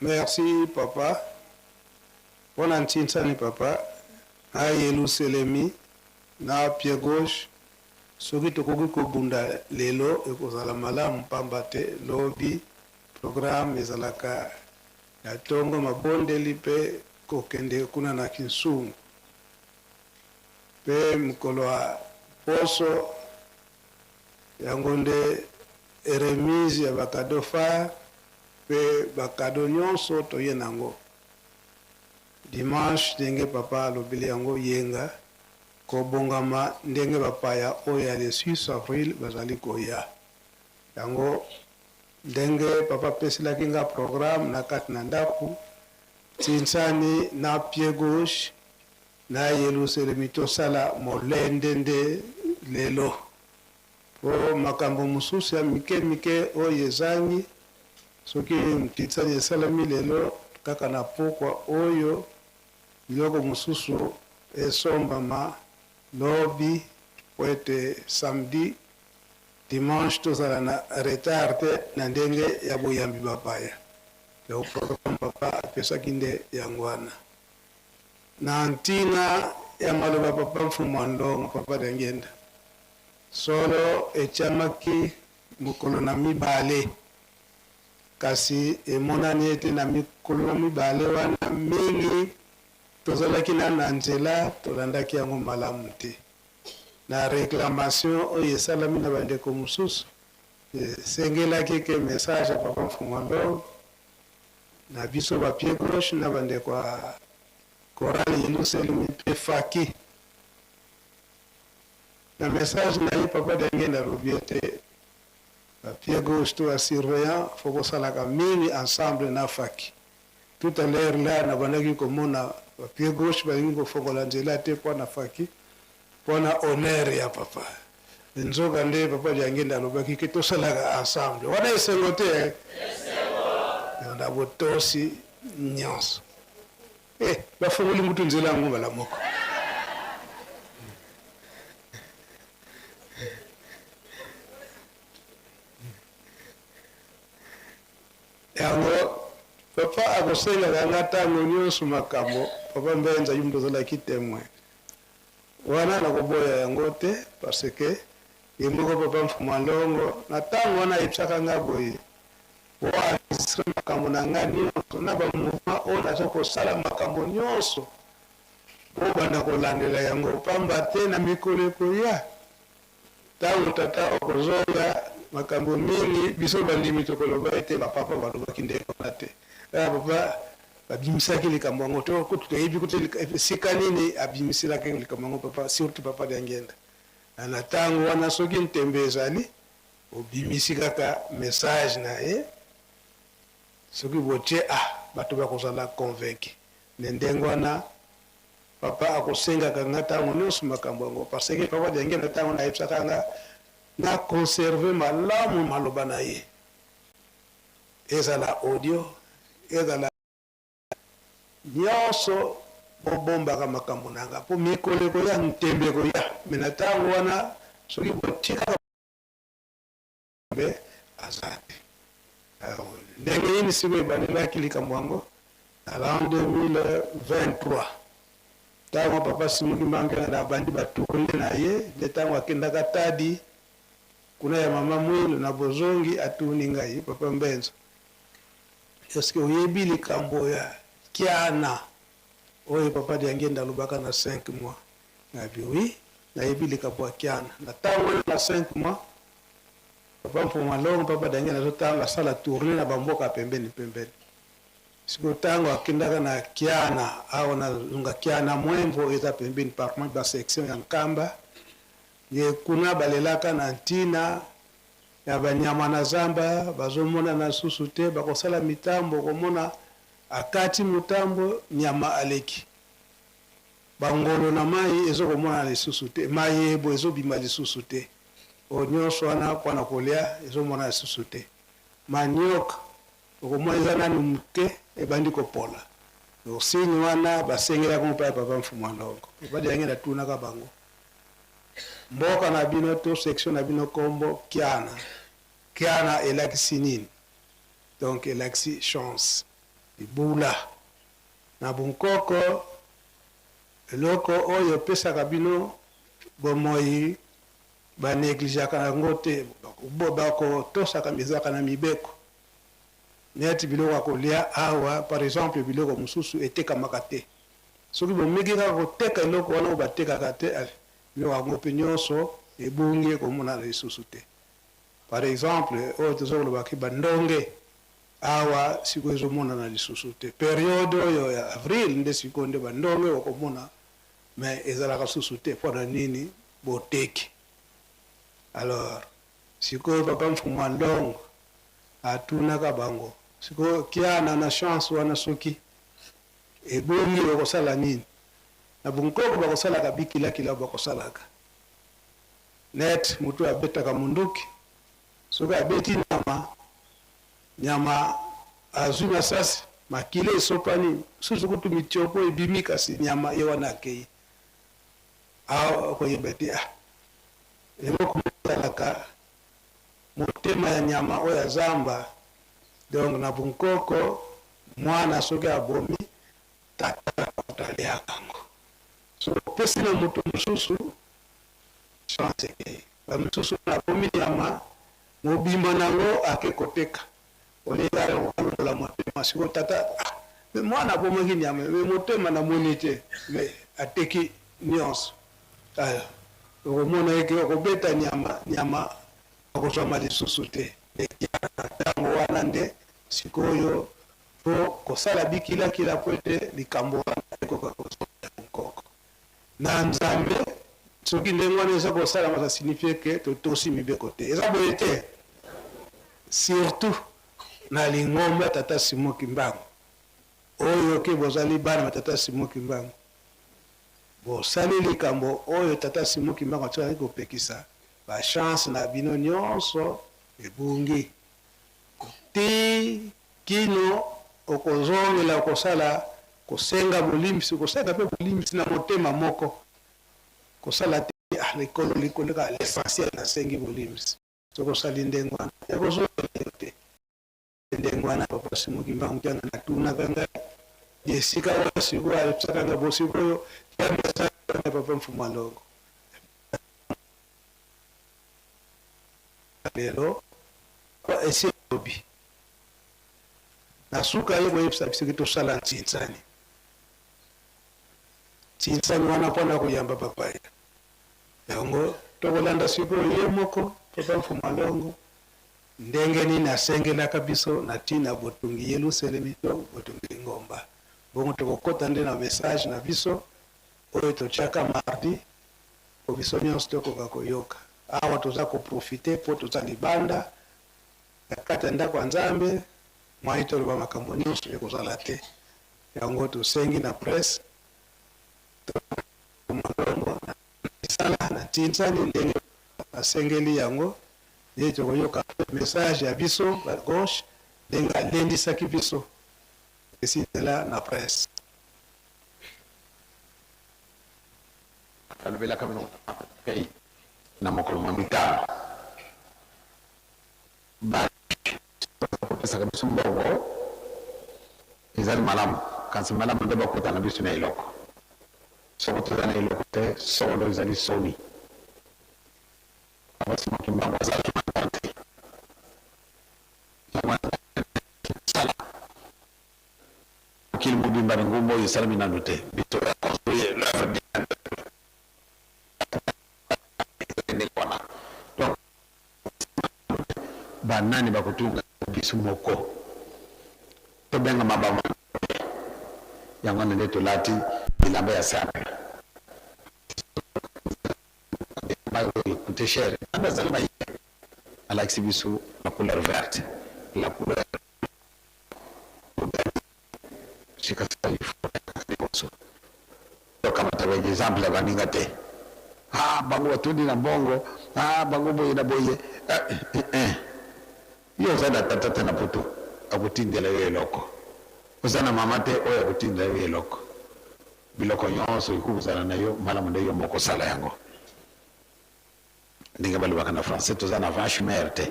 Merci papa. Bona ntinsani papa. Ayelu Selemi na pied gauche. Soki tokoki kobunda lelo ekozala malamu pamba te lobi programme ezalaka ya tongo mabondeli mpe kokende kuna na Kinsungu mpe mokolo ya poso yango nde remise ya bakado phare mpe bakado nyonso toye nango dimanche ndenge papa alobeli yango yenga kobongama ndenge bapaya oyo ya le 6 avril bazali koya yango ndenge papa peselaki nga programme na kati na ndako tinsani na pied gauche na Yerusalemi tosala molende nde lelo po makambo mosusu ya mike oyo ezangi soki mtinsani esalami lelo kaka na pokwa oyo biloko mosusu esombama lobi po ete samedi dimanche tozala na retard te na ndenge ya boyambi bapaya leo programme papa apesaki nde yango wana na ntina ya maloba papa mfumu ndongo papa dengenda solo etiamaki mokolo na mibale kasi emonani ete na mikolo na mibale wana mingi tozalaki na nzela tolandaki yango malamu te na réclamation oyo esalami na bandeko mosusu esengelaki ke message ya papa mfumu ndongo na biso bapied gauche na bandeko korali yeluselemi mpe faki na message na ye papa dangenda alobi ete pied gauche to ya surveillant fo kosalaka mingi ensemble na faki tout à l'heure là na bandaki komona pied gauche balingi kofongola nzela te mpo na faki mpo na honneur ya papa nzoka nde papa dangenda alobaki ke tosalaka ensemble wana esengo te na botosi nyonso bafungoli mutu nzela yango mbala moko yango papa akosengaka nga ntango nyonso makambo papa mbenza ye mutu azalaki témoin wana nakoboya yango te parce que ye moko papa mfuma ndongo na ntango wana ayebisaka nga boye oenregistre makambo na nga nyonso na bamouvement oyo naza kosala makambo nyonso obanda kolandela yango pamba te na mikolo ekoya ntango tata okozonga makambo mingi biso bandimi tokoloba ete bapapa balobaki ndenge wana te papa babimisaki likambo yango to kutu toyebi kuti esika nini abimiselaki likambo yango papa surtout papa Dangenda na ntango wana soki ntembe ezali obimisi kaka message na ye soki botie bato bakozala convaincu ne ndenge wana papa akosengaka nga ntango nyonso makambo yango parce que papa Dangenda ntango nayebisaka nga na conserve malamu maloba na ye ezala audio ezala nyonso bobombaka makambo na nga mpo mikolo ekoya ntembe ekoya me na ntango wana soki botikaka mbe aza te ndenge nini siko ebandelaki likambo yango na l'an 2023 ntango papa Simuki Mangela na bandi batourne na ye nde ntango akendaka Tadi kuna ya mama Mwilu na Bozongi atuni ngai papa Mbenzo eske oyebi likambo ya kiana oyo papa Dangenda alobaka na 5 mois nabi oui nayebi likambo ya kiana na ntango na 5 mois papa Mfuma Ndongo papa Dangenda azotanga asala tourne na bamboka pembeni siko ntango akendaka na kiana awa na lunga kiana Mwembo eza pembeni parlement ba section ya Nkamba ye kuna balelaka na ntina ya banyama na zamba bazomona na susu te bakosala mitambo komona akati mutambo nyama aleki bangolo na mai ezokomona lisusu te mai ebo ezobima lisusu te nyonso wana mpona kolia ezomona lisusu te manioka okomona eza nanu moke ebandi kopola osini wana basengelaka mpa ya papa Mfuma Ndongo papa Dangenda tunaka bango mboka na bino to section na bino kombo kiana elakisi nini donc elakisi chance ibula na bunkoko eloko oyo epesaka bino bomoi banegligeaka yango te bakotosaka mizaka na mibeko neti biloko ya kolia awa par exemple biloko mosusu etekamaka te soki bomeki kaka koteka eloko wana oyo batekaka te biloko yango mpe nyonso ebongi ekomona lisusu te par exemple oyo tozokolobaki bandonge awa siko ezomonana lisusu te periode oyo ya avril nde siko nde bandonge okomona me ezalaka susu te mpona nini boteki alors sikoyo papa Mfuma Ndongo atunaka bango sikoyo kiana na chance wana soki ebongi okosala nini na bunkoko bakosalaka bikilakila bakosalaka net mutu abetaka munduki soki abeti nyama azwi masasi makile esopani susu kutu mitiopo ebimi kasi nyama ye wana akei awa koyeba te eloko mosalaka motema ya nyama oyo ya zamba donc na bunkoko mwana soki abomi tata otaliaka yango so opesi na moto mosusu chance ekei bamosusu na abomi nyama mobimba nango ake koteka olinga olola motema siko tata mwana abomaki nyama me motema namoni te me ateki nyonso okomona eke okobeta nyama akozwama lisusu te ntango wana nde sikoyo po kosala bikila kila po ete likambo wana ekoka kozonga nkoko na nzambe soki ndenge wana eza kosalama ça signifie ke totosi mibeko te eza boye te surtout na lingomba ya tata Simon Kimbangu oyo ke bozali bana ba tata Simon Kimbangu bosali likambo oyo tata Simon Kimbangu atikali kopekisa ba chance na bino nyonso ebungi te kino okozongela okosala kosenga bolimbisi kosenga mpe bolimbisi na motema moko kosala te likolo likoleka l'essentiel nasengi bolimbisi sokosali ndenge wana yakozongela te ndenge wana papa Simon Kimbangu kyanga natunaka ngai esika wana sikoyo alepesakanga bosikoyo kyanga papa Mfumu Longo lelo esi lobi nasuka ye koyebisa biso ke tosala ntsintsani wana mpona koyamba papa ye yango tokolanda sikoyo ye moko papa Mfumu Longo ndenge nini asengelaka biso na ntina botungi Yelusalemi to botungi ngomba bongo tokokota nde na message na biso oyo totyaka mardi po biso nyonso tokoka koyoka awa toza koprofite mpo toza libanda ya kati ya ndako ya Nzambe mwai toloba makambo nyonso ekozala te yango tosengi na presse malongo esala na ntintsani ndenge asengeli yango ye tokoyoka message ya biso ba gauche ndenge alendisaki biso esitela na presse
alobelaka bino kai na mokolo mwa mitano bakopesaka biso mbongo ezali malamu kasi malamu nde bakota na biso na eloko soko toza na eloko te solo ezali soni Simon Kimbangu azalaki na te sala okili mobimba na ngumba oyo esalami nano te biso ya construire l'œuvre wana donc banani bakotunga biso moko tobenga mabama yango nde tolati bilamba ya sable coûte cher alakisi biso la couleur verte la couleur tokamata exemple ya baninga te bango batundi na mbongo bango boye na boye yo oza na tata te na poto akotindela yo eloko oza na mama te oyo akotindela yo eloko biloko nyonso ekokuzala na yo malamu nde yo moko osala yango ndenge balobaka na français toza na vache mère te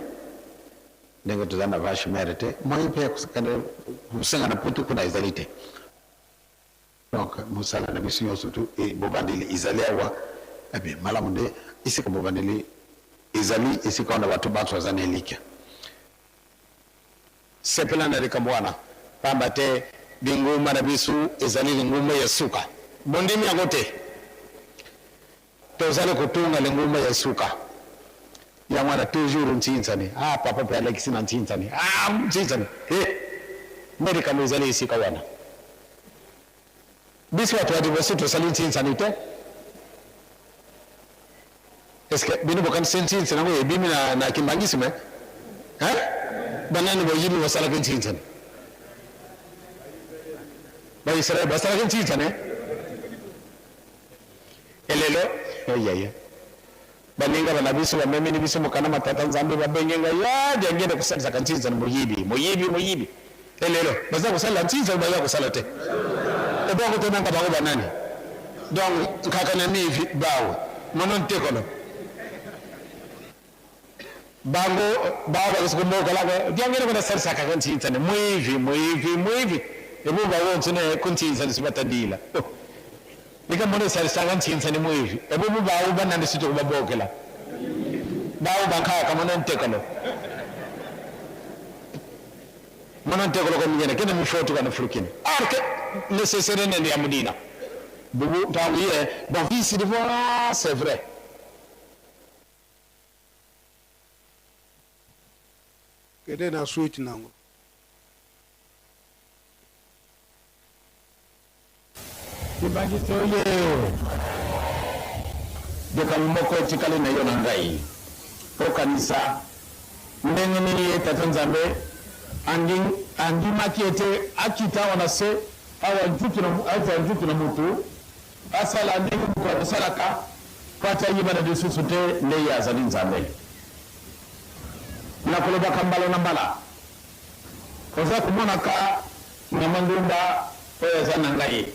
ndenge toza na vache mère te moye mpe ya kosenga na poto kuna ezali te donc mosala na biso nyonso tu bobandeli ezali awa malamu nde esika bobandeli ezali esika wana bato banso baza na elikya sepela na likambo wana pamba te lingumba na biso ezali lingumba ya suka bondimi yango te tozali kotunga lingumba ya suka yango wana toujours ntsintsani papa mpe alakisi na ntsintsani ntsintsani mbe likambo ezali esika wana biso bato badivorce tosali ntsintsani te est-ce que bino bokanisi ntsintsani yango ebimi na kimbangisime banani boyibi basalaka ntsintsani baisraeli basalaka ntsintsani elelo oyaya baninga bana biso bamemeni biso mokana matata Nzambe babengenga yadi angenda kusalisaka ntsintsani moyibi elelo baza kosala ntsintsani baza kosala te ebakotonanga bango banani donc nkakana mivi bawe mono ntekolo bango baba isikumbokalaka dyangena kona salisaka ntsintsani mwivi ebuba wontsune kuntsintsani sibatadila likamone salisaka ntsintsani mwivi ebubu bawo banandi sito kubabokela bawo bankaka mono ntekolo komingena kena mifoto kana fulukini arke nécessaire nende ya mudina bubu tanguye bon fils de voilà c'est vrai
kede na suite nango
Kibangisi oye. Deka moko etikali na yo na ngai. Okanisa. Ndenge nini Tata Nzambe andi makiete akita wana se awa njuki na mutu asala ndenge kwa salaka pata yiba na disusu te le ya zali Nzambe. Na koloba kambalo na mbala. Oza kumona ka na mandumba oya zana ngai.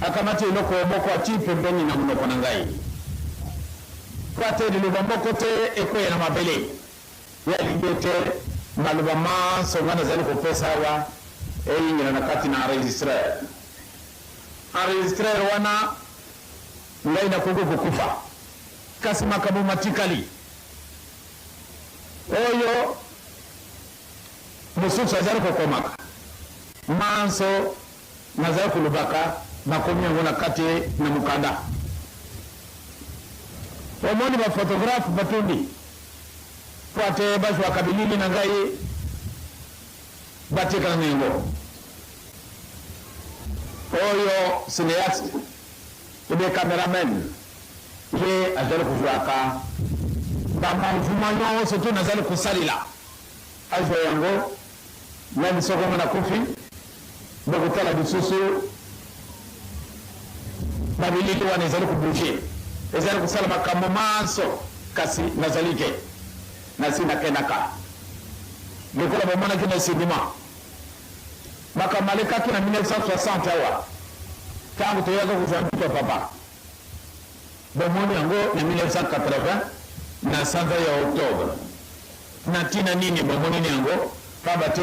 Akamati iloko moko ati pembeni na munoko na ngai. Pata iluba moko te ekwe na mabele. Ya ligete maluba manso ngana zali kupesa wa ingina na kati na registrar. Registrar wana ngai na kuku kukufa. Kasi makabu matikali. Oyo mususu azali kukomaka. Manso nazali kulubaka makomi yango na kati na mukanda. Omoni ba photographe batundi. Pate bashi wakabilili na ngai batika nengo. Oyo cinéaste ube cameraman ye azali kufuaka bamavuma soto nazali kusalila azo yango na misoko na kufi bakutala bisusu babilili wana ezali kubouger ezali kusala makambo manso kasi nazalike nasina kenaka lokola bomona kina sinima bakamaleka kina 1960 awa tangu toyaka kuzwa papa bomoni yango na 1980 na sanza ya Oktoba na tina nini bomoni yango kaba te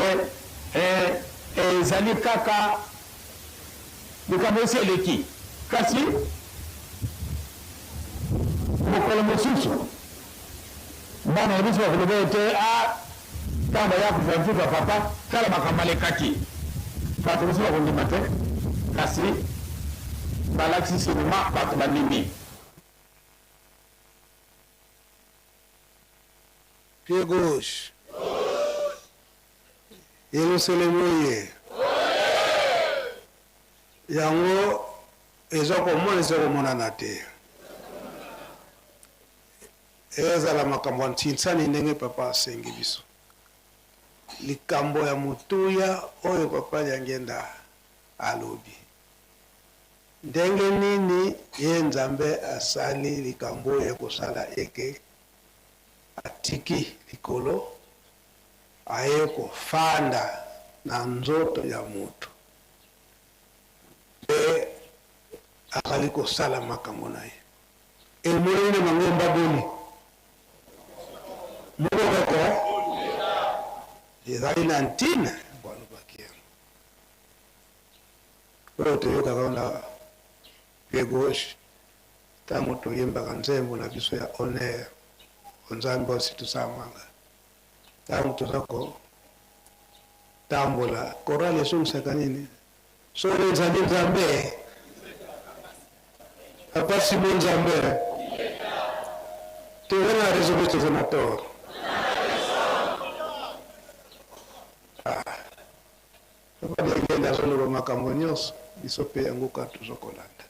ezali kaka likambo seleki kasi mokolo mosusu bana biso bakulobe te tamba ya kufantuka papa kala makamalekaki bato biso bakondima te kasi balakisi sinema bato bandimi.
Pied gauche. Yerusalemu. Yango ezoko mona ezoko mona na te. Ezala makambo ntinsani ndenge papa asengi biso. Likambo ya mutuya oyo papa yangenda alobi. Ndenge nini ye Nzambe asali likambo ya kosala eke atiki likolo aye kofanda na nzoto ya mutu e akali kosala makambo na ye emolene mangomba boni mokoko ezali na ntina balobaki oyo toyokaka na pied gauche ntango toyembaka nzembo na biso ya honneur Nzambe osi tusamanga tangu tuzako tambola korale songisaka nini sole nzambe Nzambe apasi mo Nzambe tozana rezobe tozana toro papa diagenda zoloba makambo nyonso biso mpe yango ka tozokolanda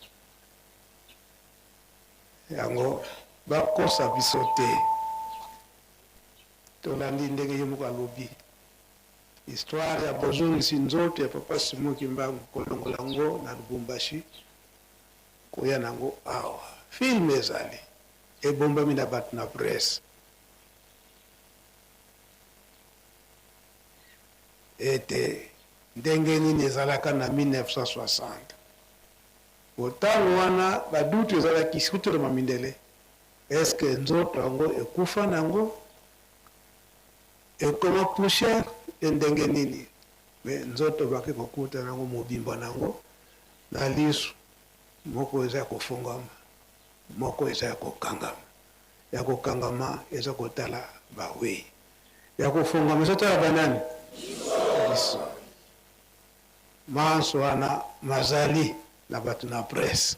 yango bakosa biso te tolandi ndenge ye moko alobi histoire ya bozongisi nzoto ya papa Simon Kimbangu kolongola ngo na Lubumbashi koya nango awa film ezali ebombami na bato na presse ete ndenge nini ezalaka na 1960 otango wana badutu ezalaki sikutolema mindele eske nzoto yango ekufa nango ekoma poussière ndenge nini me nzoto bake kokuta nango mobimba nango na lisu moko eza kofungama moko eza ya kokangama eza kotala bawei ya kofungama eza tala banani lisu manso wana mazali na bato na presse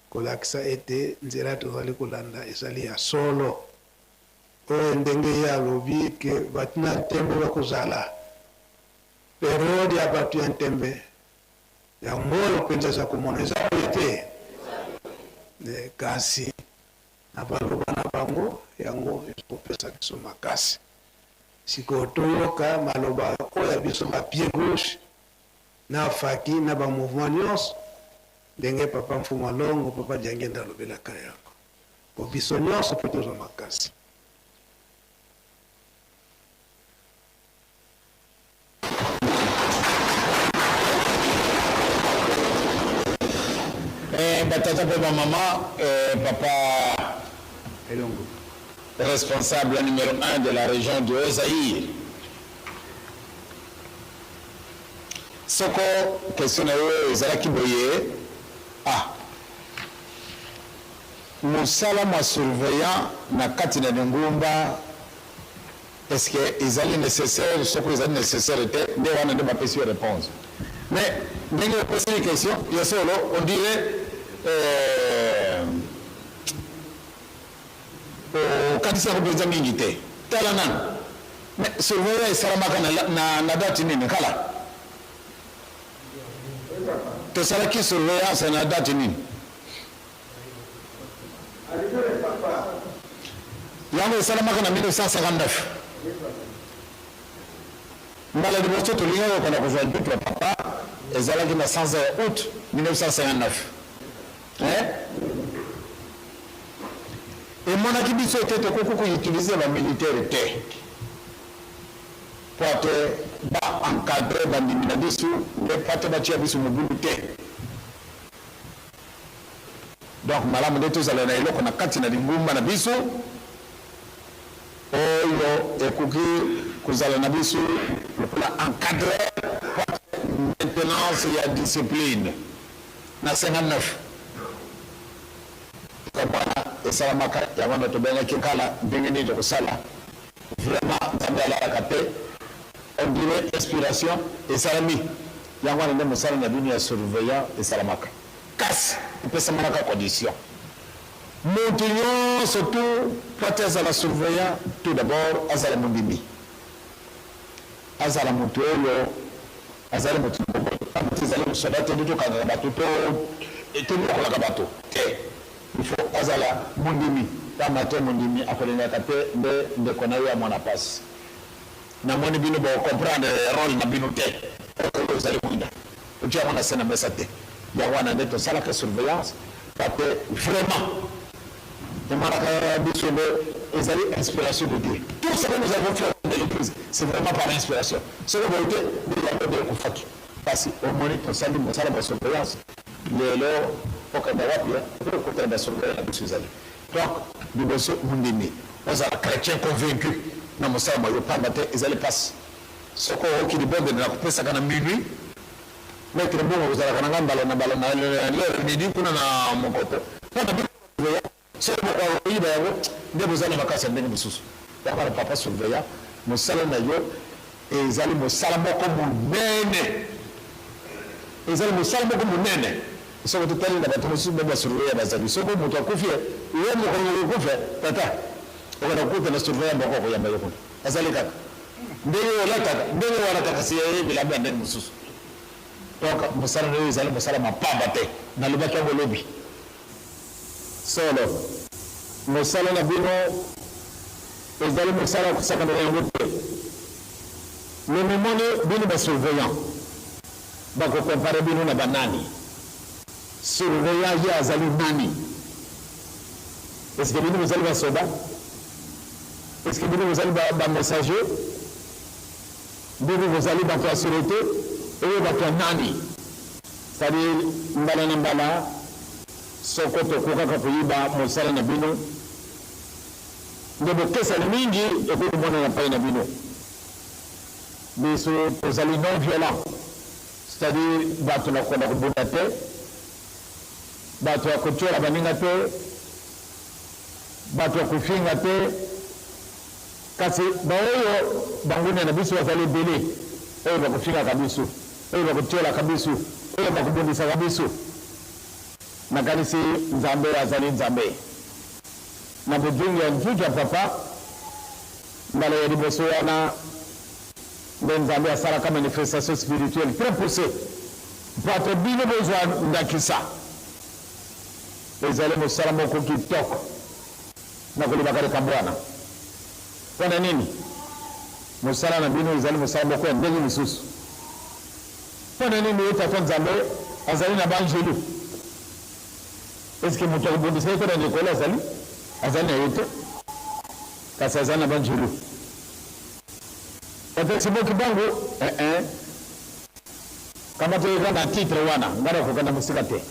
kolakisa ete nzela tozali kolanda ezali ya solo oyo ndenge ya alobi ke bato na ntembe bakozala periode ya bato ya ntembe yango oyo mpenza za komona eza oyo te kasi na baloba na bango yango ekopesa biso makasi sikoyo toyoka maloba oyo ya biso bapied gauche na faki na bamouvement nyonso ndenge papa Mfuma Longo papa Diangenda alobelaka yango po biso nyonso mpo tozwa makasi.
Batata Papa Maman, papa responsable numéro 1 de la région de Haut-Zaïre. Soko, question de Zalaki Boye. Ah. Moussala m'a surveillant na Katina Ngumba. Est-ce qu'ils allaient nécessaire, ce qu'ils allaient nécessaire était, on ne pas pu répondre. Mais, dès que vous posez une question, il y a solo, on dirait. Kanisa kubeza mingi te tala nani mais surveiller esalamaka na date nini kala tosalaki surveillance na date nini yango esalamaka na 1959 mbala liboso tolingaka okona kozwa but ya papa ezalaki na 100 août 1959 et mon activité était de utiliser la militaire pour encadrer les militaires et pas battre les militaires. Donc, madame de tous les gens qui ont katina lingumba na biso, oyo ekuki kuzala na biso pour encadrer maintenance et la discipline. Na 59. Et salamaka yamana to benga kikala bingeni de sala vraiment zambala rakate on dirait inspiration et salami yangwana ndemo sala na dunia surveillant et salamaka kas pesa manaka condition montignon surtout peut-être à la surveillant tout d'abord azala mundimi azala mutolo azala mutolo azala soldat de tout cadre batuto et tout le kabato il faut azala mundimi tamate mundimi akolenga kate de konayo ya mwana passe na moni bino bo comprendre rôle na bino te ko zali munda utia mwana sena mesate ya wana ndeto sala ka surveillance parce que vraiment de maraka biso de ezali inspiration de Dieu tout ce que nous avons fait dans l'église c'est vraiment par inspiration ce que vous dites de la de kufaki parce que au moni to sali mo sala ba surveillance lelo donc, nous sommes chrétiens convaincus. Nous sommes ils allaient passer. Ce qui est bon de la coupe, c'est qu'on a minuit. Mais très bon, vous allez faire un ballon, midi, pour mon côté. C'est pourquoi vous allez vacances en Bénémus. D'accord, papa surveillant, nous sommes et ils allaient me salamber comme un nene. Ils allaient me salamber comme un nene. So to tell you that most of the surveyor was a so good to coffee. You want to go tata. Or a good and a surveyor of Yamayo. As I look at they were like that, they were like a CIA will abandon Musus. Talk Musara is a Musarama Pabate, Nalubaka lobby. Solo Musala Bino is the Musara secondary wood. Le Mimone Bino surveillant. Bako compare Bino na banani. Surveillant ya azali nani? Est-ce que vous allez soda? Est-ce que vous allez messager? Vous allez la sûreté? Et vous nani? C'est-à-dire, mbala sokoto kuka kapuiba mosala na bino. Ndebo kesa mingi ekuti mwana na pai na bino. Biso ozali non violent. C'est-à-dire, bato na kona kubunda te. Bato ya kuchora baninga te, bato ya kufinga te, kasi baoyo bangune na biso wazali bele, oyo bakufinga kabisu, oyo bakuchora kabisu, oyo bakubundisa kabisu. Na kanisi Nzambe azali Nzambe. Na bujungu ya njuja papa, mbala ya liboso wana, Nzambe asala kama manifestation spirituelle très poussée. bato bino bozwa ndakisa ezali mosala moko kitoko na kolobaka leka bwana mpona nini mosala na bino ezali mosala moko ya ndenge mosusu mpona nini ye tata nzambe azali na banjelu eske moto akobundisa ye kona ndekolo azali na ye te kasi azali na banjelu peut-être boki bango kama toyeka na titre wana ngara kokanda mosika te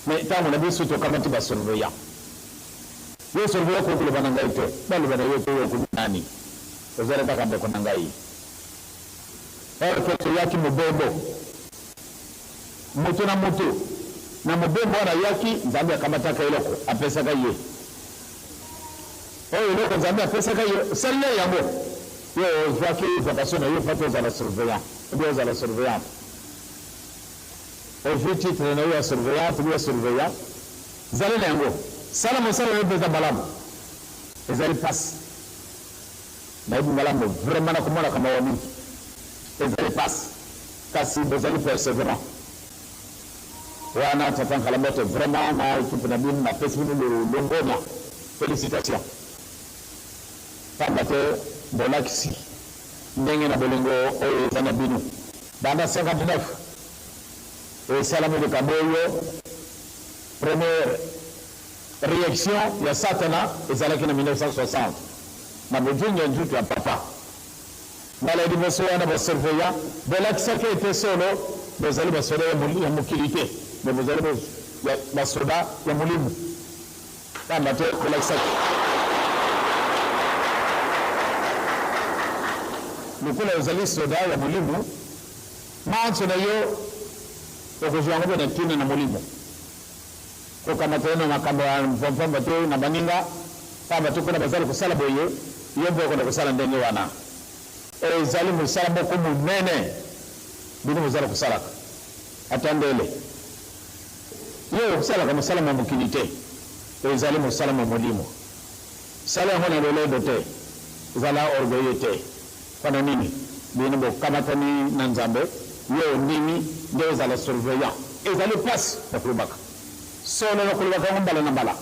mais ntango na biso tokamati basurveillant yo surveillant kokoloba na ngai te baloba na yo te yokobi nani ozala kaka ndeko na ngai or ke toyaki mobembo moto na mobembo wana yaki nzambe akamataka eloko apesaka ye oyo eloko nzambe apesaka ye salia yango yo ozwaki vocation na yo fati ozala surveillant obi ozala surveillante ozwi titre na yo ya surveillante obi ya surveillant zali na yango sala mosala oyo mpenza malamu ezali pasi nayebi malamu vraiment nakomonaka mawa mingi ezali pasi kasi bozali persévérant wana tata nkala moto vraiment na ekipe na bino napesi bino longonya félicitation pamba te bolakisi ndenge na bolingo oyo eza na bino banda 59 esalami likambo oyo première réaction ya satana ezalaki na 1960 na bojunga njutu ya papa mbala liboso wana basurveillant bolakisaki ete solo bozali basoda ya mokili te me bozali basoda ya molimo pamba te bolakisaki lokola ozali soda ya molimo manso na yo okozwa yango mpe na ntina na molimo kokamata ye na makambo ya mvamvamba te na baninga pamba te kuna bazali kosala boye yo mpe okonda kosala ndenge wana ezali mosala moko monene bino bozala kosalaka atandele yo okosalaka mosala ma mokili te ezali mosala ma molimo sala yango na lolendo te ezala orgueille te mpona nini bino bokamatani na nzambe yo ndimi nde ozala surveillant ezali pasi nakolobaka solo nakolobaka yango mbala na mbala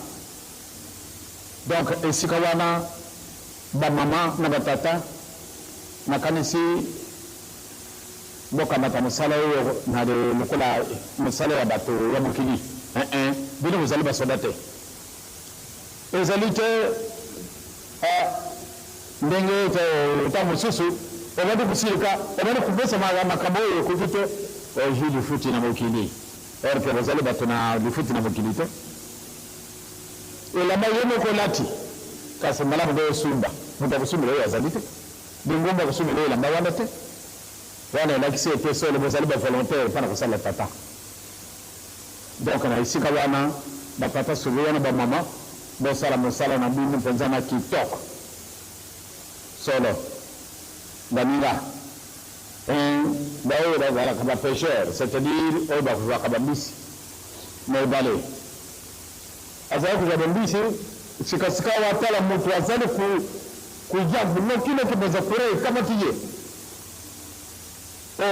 donc esika wana bamama na batata nakanisi bokamata mosala oyo na lokola mosala ya bato ya mokili bino bozali basoda te ezali te ndenge ta mosusu obandi kosilika obandi kopesa makambo oyo ekoki te ozwi lifuti na mokili or ke bozali bato na lifuti na mokili te elamba ye moko olati kasi malamu nde osumba moto akosumbela oyo azali te bingumba akosumbela oyo elamba wana te wana elakisi ete solo bozali bavolontaire mpona kosala tata donc na esika wana batata surveille wana bamama bosala mosala na bino mpenza na kitoko solo baninga baoyo bazalaka bapêcheur c'est-à-dire oyo bakozwaka bambisi na ebale azali kozwa bambisi sikasika watala moto azali kuja nokiloki boza kure ekamati ye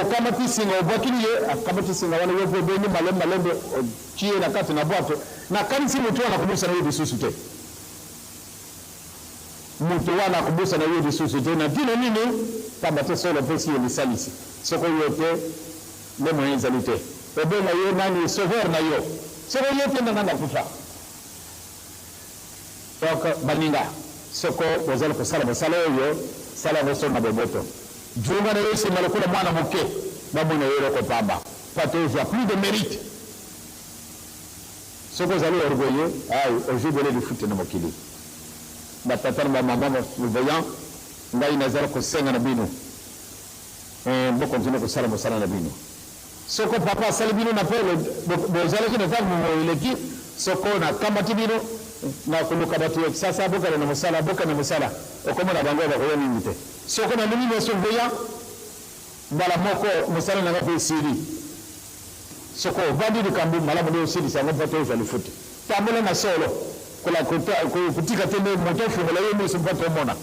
okamati singa obwakili ye akamati singa wana yo mpe beni malembe otie na kati na bwato nakanisi moto wana kobusa na ye lisusu te moto wana kobusa na ye lisusu te na ntina nini pamba te solo mpesi ye lisalisi soko yo te nde moyen ezali te obenga ye nani sauveur na yo soko ye te ndanga nakufa donc baninga soko bozali kosala mosala oyo sala yango so na boboto junga na yo nsima lokola mwana moke bamona yo eloko pamba pato ozwa plus de mérite soko ozali orgueilleux ozwi bole lifuti na mokili batata na bamama basurveillant ngai nazali kosenga na bino bokontinue kosala mosala na bino soko papa asali bino na pele bozalaki na ntango eleki soko nakambati bino na koluka bato ya kisasa bokana na mosala okomona bango bakoya mingi te soko na limi na surveillant mbala moko mosala nanga mpe esili soko ovandi likambo malamu nde osilisa yango mpo te ozwa lifuti tambola na solo kutika te nde moto ofungola ye miso mpo tomona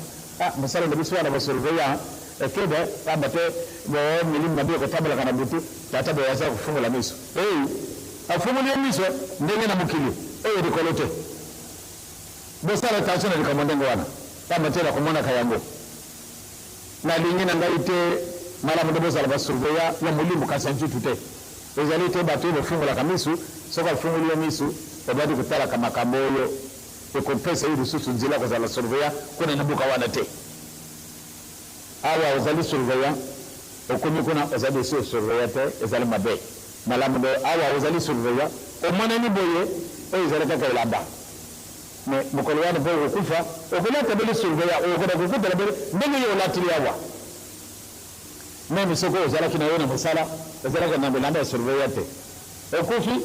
mosala na biso wana basurveillant ekede pambate bo milimu mabio kotabula kana butu tata bo yasa kufunga miso afumuli miso ndenge na mukili dikolote bosala tasona likamondengo wana pambate la kumona kayango na lingina ngaite mala mudo bosala basurveya ya mulimu kasanju tute ezalite bato bofunga la kamisu soka funguli ya misu obadi kutala kama kamoyo ekopesa hiru susu nzila kwa zala surveya kuna nabuka wana te awa ozali surveya okumi kuna ozali sio surveya te ezali mabe malamu do awa ozali surveya omwana ni boye ezali kaka ilamba me mukolo wana bo okufa okulata bele surveya okoda kukuta bele ndenge yo latili awa meme soko ozala kina yona musala ezali kana bilamba surveya te okufi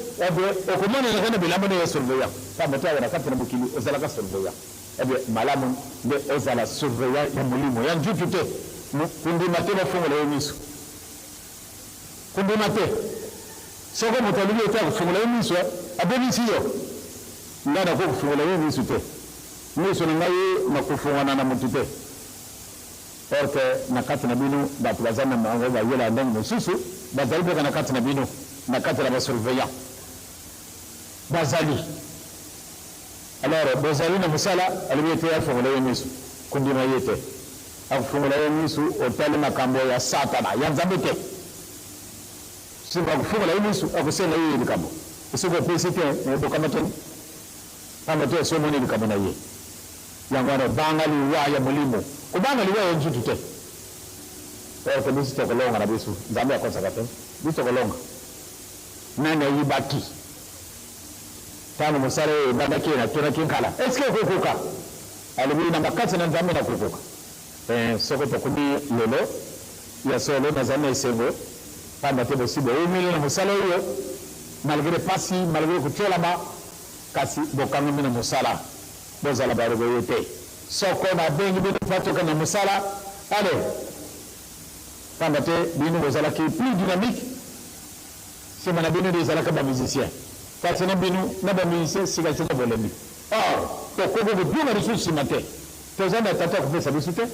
okumana na kana bilamba ne surveya kama tawa na kapita mukili ozala ka surveya malamu de ozala surveya ya mulimo ya njutute kundi mateba fungo la miso kundi mate soko mutalibi eta kufungo la miso abebisi yo ngana ko kufungo la miso te miso ngai na kufungana na mutute porque na kati na binu batu bazana mango ba yela ndenge mususu bazali pe na kati na binu na kati la surveya bazali alors bazali na musala alibete ya fungo la miso kundi na yete akufungula misu otali makambo ya satana ya nzambete siba akufungula misu akusela yeye likambo isiko pesite ndo kama tena kama tu sio moni likambo na yeye yangwana bangali wa ya mulimo kubangali wa njutu te kwa bisu tokolonga na bisu nzambe akosa kate bisu tokolonga nani yibaki tano musare badaki na tuna kinkala eske kukuka alibiri na makati na nzambe na kukuka soko tokuni lelo ya solo na zana isengo pamba te possible umile na musala hiyo malgré pasi malgré kutola ba kasi bokanga mina musala bozala barugo yote soko na bengi bitu patoka na musala ale pamba te binu bozala ki plus dynamique c'est mana binu des ala ka ba musicien kasi na binu na ba musicien siga tata bolembi to ko go bien ressources matin tozana tata ko pesa bisute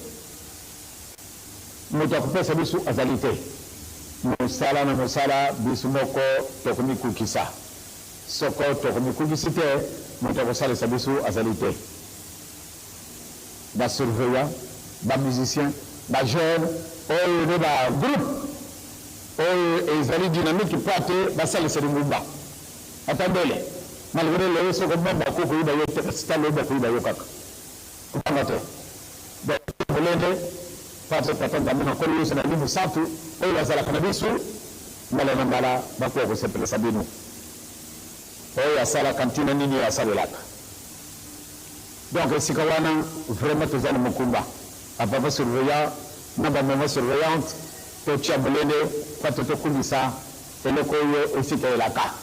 moto akupesa bisu azalite musala na musala bisu moko tokumi kukisa soko tokumi kukisite moto akusala bisu azalite ba surveillant ba musicien ba jeune oyo ba groupe oyo ezali dynamique pate basala serimumba atambele malgré le soko mamba ko ko iba yote stalo ba ko iba yokaka kupangate ba bolende parce que tata ndamina ko yusa na limu satu o yazala kana bisu mbala na mbala bako ko sepele sabinu o ya sala kantina nini ya salaka donc sikawana vraiment tozana mukumba apapa surveillant na ba maman surveillante to chablene pato to kulisa eleko yo osika elaka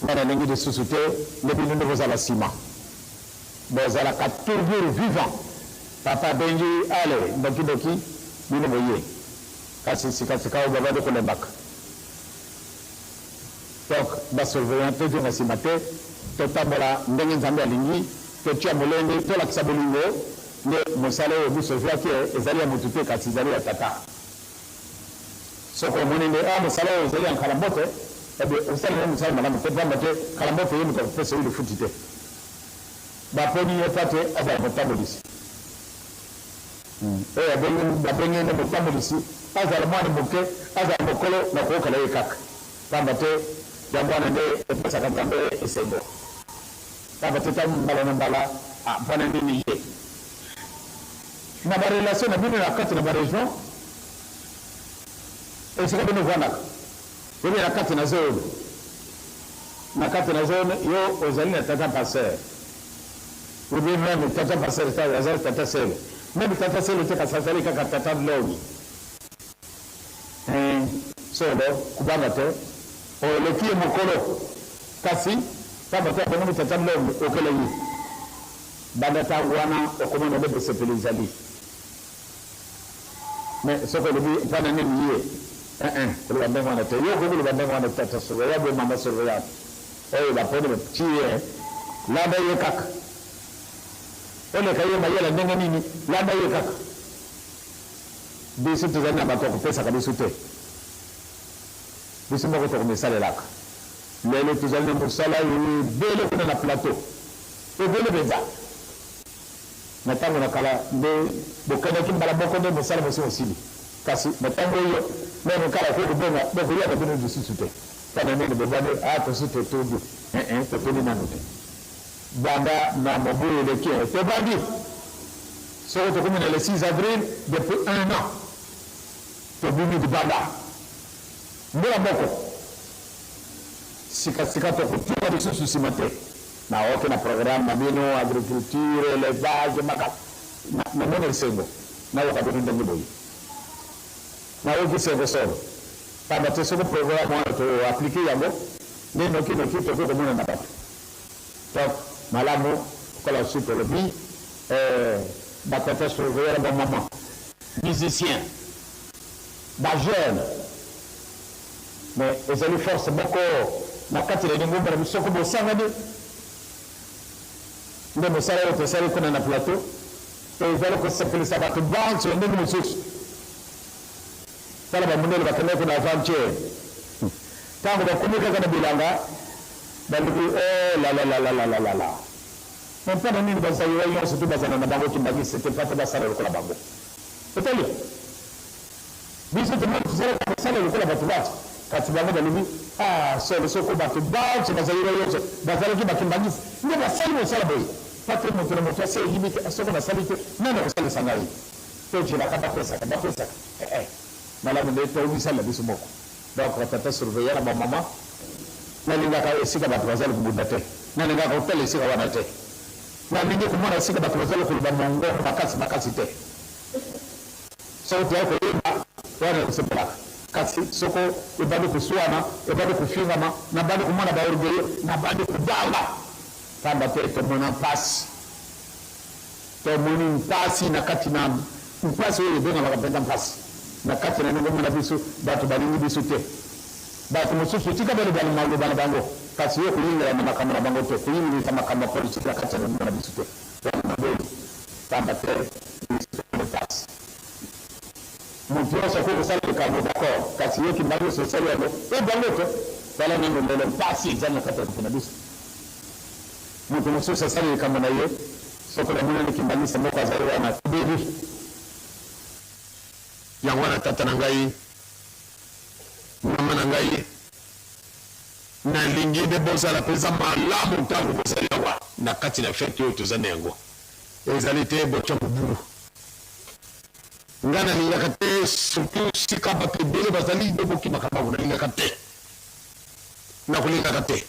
bana nengi de susute le binu de vos ala sima bozala ka tourbure vivant papa benji ale doki doki bino boye kasi sika o baba de kolembaka donc ba surveillant te jonga simate to tambola ndenge nzambe alingi to tia molende to la kisabolingo ne mosale o biso vyake ezali ya mutute kasi ezali ya tata soko monende mosale o ezali ya kalambote ebe osale mosale malamu te pamba te kalambote yemi ko pesa ile futite ba poni yepate aba botabolisi babenye na botambolisi azala mwana moke azala mokolo na kokala ye kaka pamba te ya mwana nde epesaka nzambe esengo pamba te tambala na mbala mpona nini ye na barelation na bino na kati na baregion esika bino vwanaka yobi na kati na zone yo ozali na tata passer obi meme tata passer azali tata sele même tata sele te kasasali kaka tata logi solo kubanga te olekie mokolo kasi kama te akonomi tata logi okele yi banda ta wana okomona bebe sepele ezali mais soko lobi mpana nini ye koloba ndenge wana te yo kokoloba ndenge wana tata surveillant be mama surveillant oyo baponi tie landa ye kaka oleka ye mayela ndenge nini landa ye kaka biso tozali na bato ya kopesaka biso te biso moko tokomisalelaka lelo tozali na mosala ebele kuna na plateau ebele mpenza na ntango na kala nde bokendaki mbala moko nde mosala mosi osili kasi na ntango oyo meme kala kokobenga bokoyaka bino lisusu te mpona nini bobane tosi totondi totondi nano te banda na mobu eleki tobandi soko tokomi na le 6 avril depuis 1 an tobimi libanda mbula moko sikasika tokotunga lisusu nsima te naoke na programme na bino agriculture élevage maka namona lisengo nayoka bino ndenge boye nayoki sengo solo pamba te soko programme wana toaplike yango nde nokinoki tokoki komona na bato donc malamu kola osi tolobi batata surveiller bamama musicien bajeune mais ezali force moko na kati na lingumba na biso soko bosangani nde mosala oyo tosali kuna na plateau ezali kosepelisa bato banso ndenge mosusu tala bamundele bakende kuna aventure ntango bakomi kaka na bilanga baliki lalalalalalala me mpona nini bazali wa nyonso tu bazala na bango kimbangisi te mpa te basala lokola bango etali biso tomoni tozalaka basala lokola bato bato kasi bango balobi solo soko bato banso bazali wa nyonso bazalaki bakimbangisi nde basali mosala boye patre moto na moto asi eyibi te soko basali te nani kosalisa ngai tocelaka bapesaka malamu nde tobisalela biso moko donc batata surveiller na bamama nalingaka esika bato bazali kobunda te nalingaka kotala esika wana te nalingi komona esika bato bazali koloba mongo makasi te soko toyai koyeba wana kosepelaka kasi soko ebandi koswana ebandi kofingama nabandi komona baorgueilleux nabandi kobanga pamba te tomona mpasi tomoni mpasi na kati na mpasi oyo ebengamaka mpenza mpasi na kati na ndenge mona biso bato balingi biso te bato mosusu tika bale baloba na bango kasi yo kolingela na makambo na bango te koyingilisa makambo ya politike na kati na ndenge na biso te wanabeli pamba te mpasi moto nyonso akoki kosala likambo d'accord kasi yo kimbangi nyonso osali yango ebango te tala nango ndelo mpasi eza na kati ya moto na biso moto mosusu asali likambo na ye soko na monani kimbangisa moko azali wana ebeli yango wana tata na ngai mama na ngai nalingi nde bozala mpenza malamu ntango bozali awa na kati na fete oyo toza na yango ezali te botya mobulu ngai nalingaka te surtout sika bato ebele bazali nde bokimaka bango nalingaka te nakolingaka te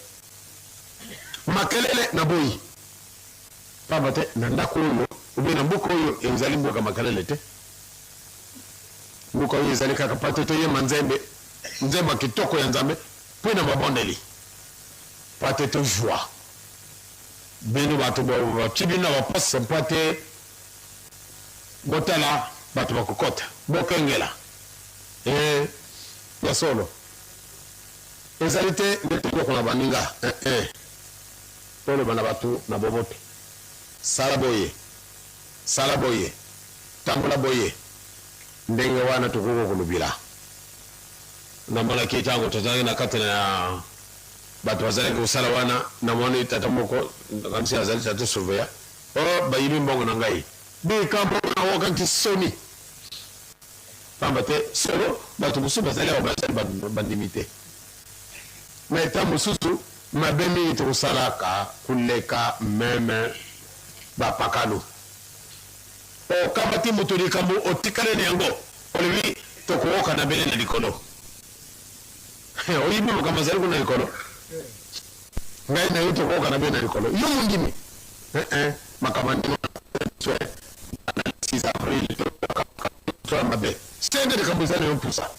makelele na boyi pamba te na ndako oyo obe na mboka oyo ezali mboka makelele te mboka oyo ezali kaka pate toyema nzembe nzembe kitoko ya nzambe mpo na babondeli pate to joie bino bato batie bino na bapose mpo te botala bato bakokota bokengela ya solo ezali te nde tokoko na baninga toloba na bato na boboto sala boye tambola boye ndenge wana tokoki kolobila namonaki ntango tozalaki na kati na bato bazalaki kosala wana namoni tata moko kamisi azali tata surveya bayibi mbongo na ngai bika mbongo na wakaki soni pamba te solo bato mosusu bazali awa bazali bandimi te ma eta mosusu mabe mingi tokosalaka koleka meme bapakalo okamba ti moto likambo otikale na yango olobi tokoyoka na bele na likolo oyibi makambo azali kuna likolo ngai na yo tokoyoka na bele na likolo yo mondimi makambo ndimo 6 avril toya mabe sende likambo ezali yo mpusa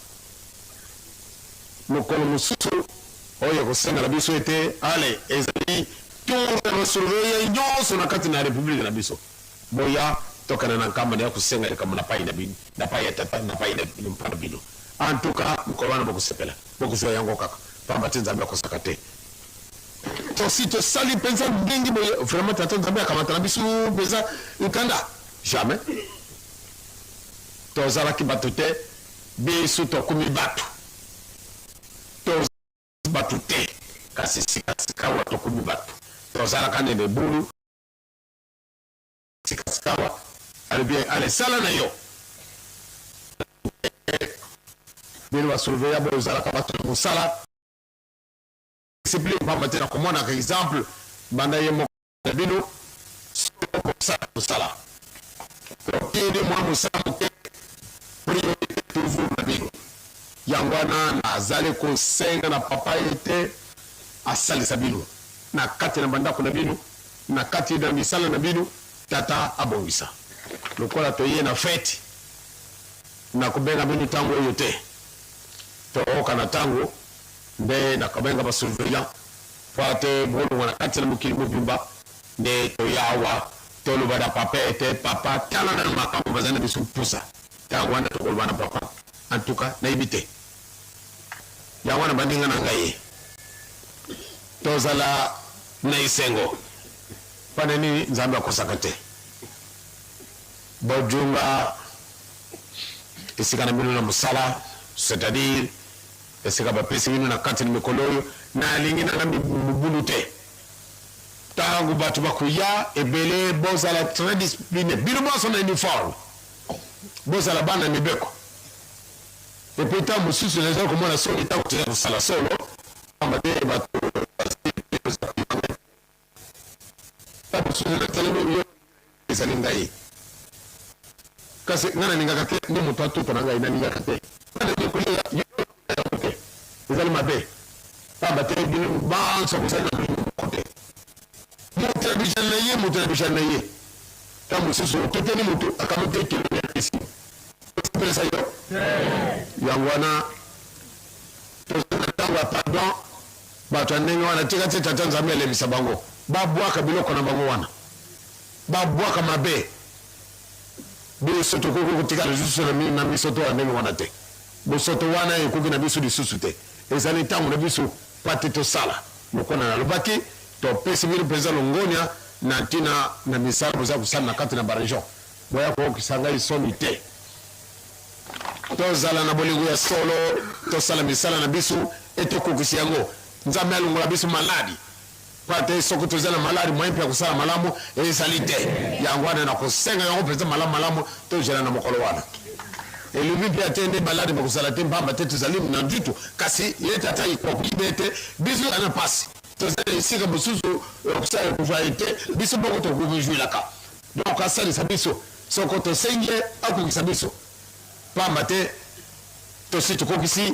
mokolo mosusu oyo kosengela biso ete ale ezali tonga basurveille nyonso na kati na republike na biso boya tokana na nkamba na ya kosenga likambo na pai na bino na pai ya tata na pai na bino mpana bino en tout cas mokolo wana bokosepela bokozwa yango kaka pamba te nzambe akosaka te tosi tosali mpenza ndenge boye vraiment tata nzambe akamata na biso mpenza ikanda jamais tozalaki bato te biso tokumi bato bato te kasi sikasikawa tokumi bato tozalaka nde bulu sikasikawa ale sala na yo bino basurveya bozalaka bato na mosala discipline pamba te na komonaka exemple banda ye moko na bino mosala okende mwa mosala moke priorité toujours na bino yango wana nazali kosenga na papa ye te asalisa bino na kati na bandako na bino na kati na misala na bino tata abongisa lokola toye na fete na kubenga bino ntango oyo te tooka na ntango nde nakabenga basurveillant po ate bolongwa na kati na mokili mobimba nde toyawa toloba na papa ete papa tala na makambo bazali na biso mpusa ntango wana tokoloba na papa antuka nayebi te yango wana bandinga na ngai tozala na esengo mpona nini nzambe akosaka te bojunga esika na bino na mosala c'est-à-dire esika bapesi bino na kati na mikolo oyo nalingi nanga mibulu te ntango bato bakoya ebele bozala très discipline bino bonso na uniforme bozala bana mibeko epuis ntango mosusu naza komona solo ntango toza kosala solo pamba te bato ezali ngai kasi ngai nalingaka te nde moto atuta na ngai nalingaka te ezali mabe pamba te bino banso kozali na bino moko te moto na bishani na ye moto na bishani na ye ntango mosusu ototeli moto akamata ekelo ya esi opesa yo yango wana tozala ntango ya pardon bato ya ndenge wana tika te tata nzambe alemisa bango babwaka biloko na bango wana babwaka mabe biso tokoki kotikala lisusu na misoto ya ndenge wana te bosoto wana ekoki na biso lisusu te ezali ntango na biso pate tosala mokona nalobaki topesi bino mpenza longonia na ntina na misala boza kosala na kati na baregion boya kookisa ngai soni te tozala na bolingo ya solo tosala misala na biso etokokisi yango nzambe alongola biso maladi pate soki toza na maladi moyen mpe ya kosala malamu ezali te yango wana na kosenga yango mpenza malamu tozela na mokolo wana elobi mpe ate nde maladi bakosala te mbamba te tozali na ndutu kasi ye tata ikoki be te biso ana mpasi tozali esika mosusu kosala kovai te biso moko tokomijuilaka donc asalisa biso soko tosengi akokisa biso pamba te tosi tokokisi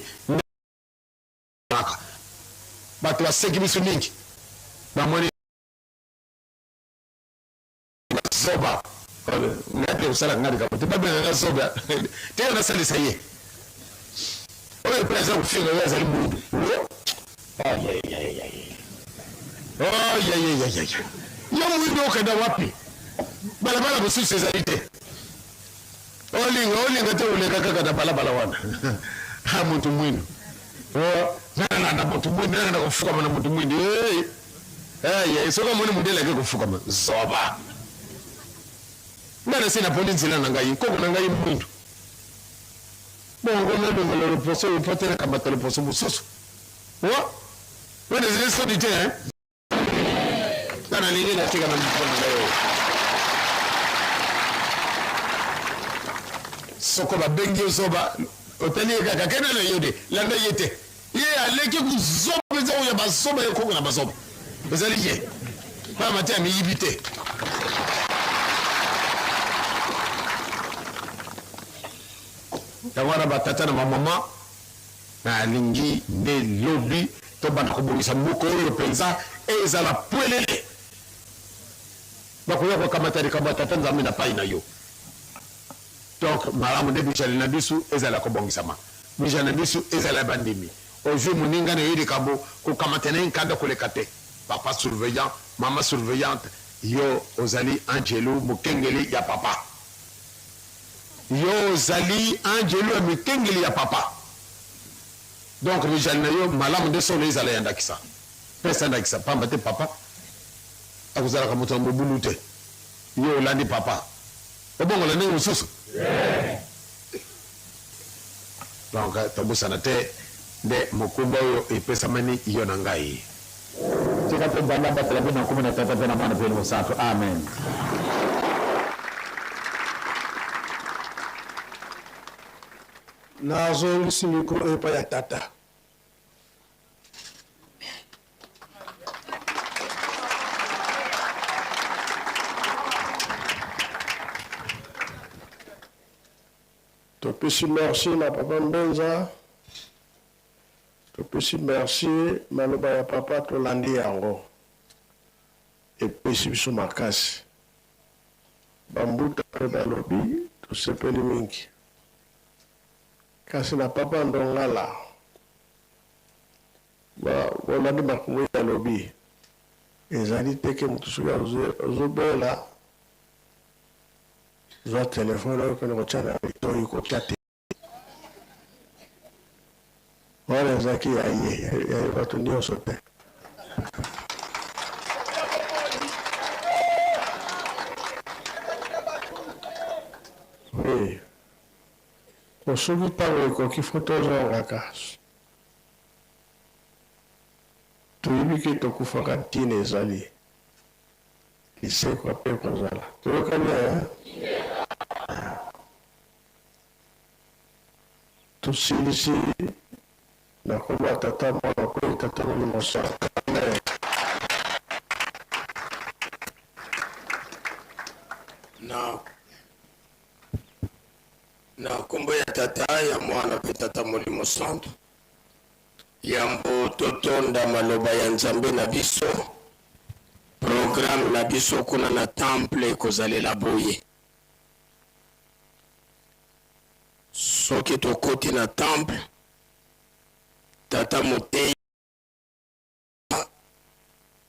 bato baseki biso mingi bamoni zoba ngati kosala ngati kapo te babengaka zoba te nasalisa ye oyo mpeza kofinga oyo azali mundu yo mwindu okenda wapi balabala mosusu ezali te olinga te olenga kaka na balabala wana motu mwindu nana motu mwindu nana kofukama na motu mwindu soki amoni mondele ake kofukama zoba ngana se naponi nzela na ngai koko na ngai mwindu bongo nalongola loposo oyo po te nakambata loposo mosusu wana ezali soni te ngana lingi natika na mokona ngai oyo soko babengi yo zoba otali ye kaka kende na yo de landa ye te ye aleki kozoba eza oyo bazoba ye koko na bazoba ezali ye pama te amiyibi te yango wana batata na bamama nalingi nde lobi tobanda kobongisa mboka oyo mpenza ezala pwelele bakoya kokamata likambo ya tata nzambe na pai na yo donc malamu nde bijali na biso ezala kobongisama bijali na biso ezala bandimi ozwi moninga na yo likambo kokamata na ye nkanda koleka te papa surveillant mama surveillante yo ozali angelo mokengeli ya papa yo ozali angelo ya mikengeli ya papa donc bijali na yo malamu nde solo ezala ya ndakisa pesa ndakisa pamba te papa akozalaka moto ya mobulu te yo olandi papa obongola ndenge mosusu donc tobusana te nde mokumba oyo epesamani yo na ngai.
tika tobanda batela bino nkumi na tata mpe na mwana mpe mosantu amen.
nazongisi mikolo epai ya tata. Topesi merci na papa Mbenza, topesi merci maloba ya papa tolandi yango epesi biso makasi bambuta mpe balobi tosepeli mingi kasi na papa Ndongala bolandi makambo balobi ezali teke motu soki ozobela zwa telefone oyo kende kotya na litoi kotya te wana ezalaki ya bato nyonso te. Soki ntango ekoki fo tozongaka toyebi ke tokufaka ntina ezali lisekwa mpe kozala toyokani tosilisi na komba tata mwana kwe tata Molimo Santu. na kombo ya tata ya mwana mpe tata Molimo Santu yambo totonda maloba ya Nzambe na biso programme na biso kuna na temple kozalela boye. Soki tokoti na temple tata Motei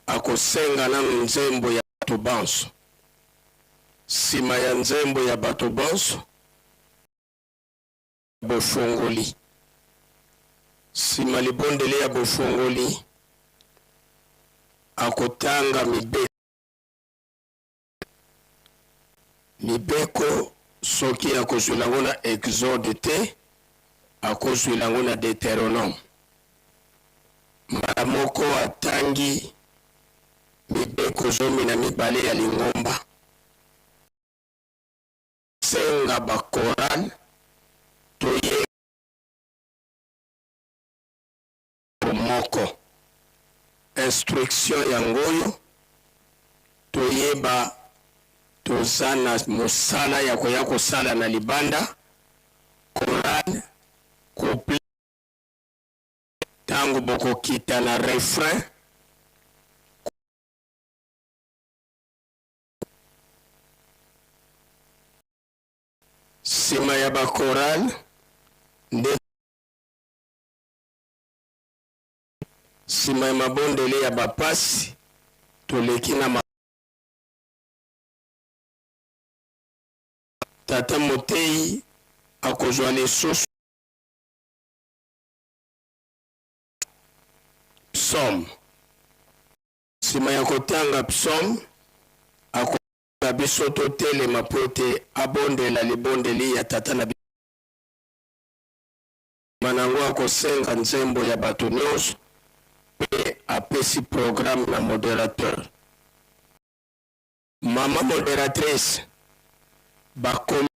akosenga na nzembo ya bato banso. Sima ya nzembo ya bato banso bofongoli. Sima libondele ya bofongoli akotanga mibeko soki akozwela ngo na exode te akozwela ngo na Deutéronome. Mbala moko atangi mibeko 12 ya lingomba senga bakoran toye moko instruction ya ngoyo toyeba tozana mosala ya koya kosala na libanda Koran couple tango boko kita na refrain sima ya ba Koran nde sima ya mabondele ya bapasi toleki na tata Motei akozwa lisusu psaume. Sima ya kotanga psaume akozwa biso totelema po ete abondela libondeli ya tata na biso manango akosenga nzembo ya bato nyonso pe apesi programme na modérateur. Mama modératrice bakomi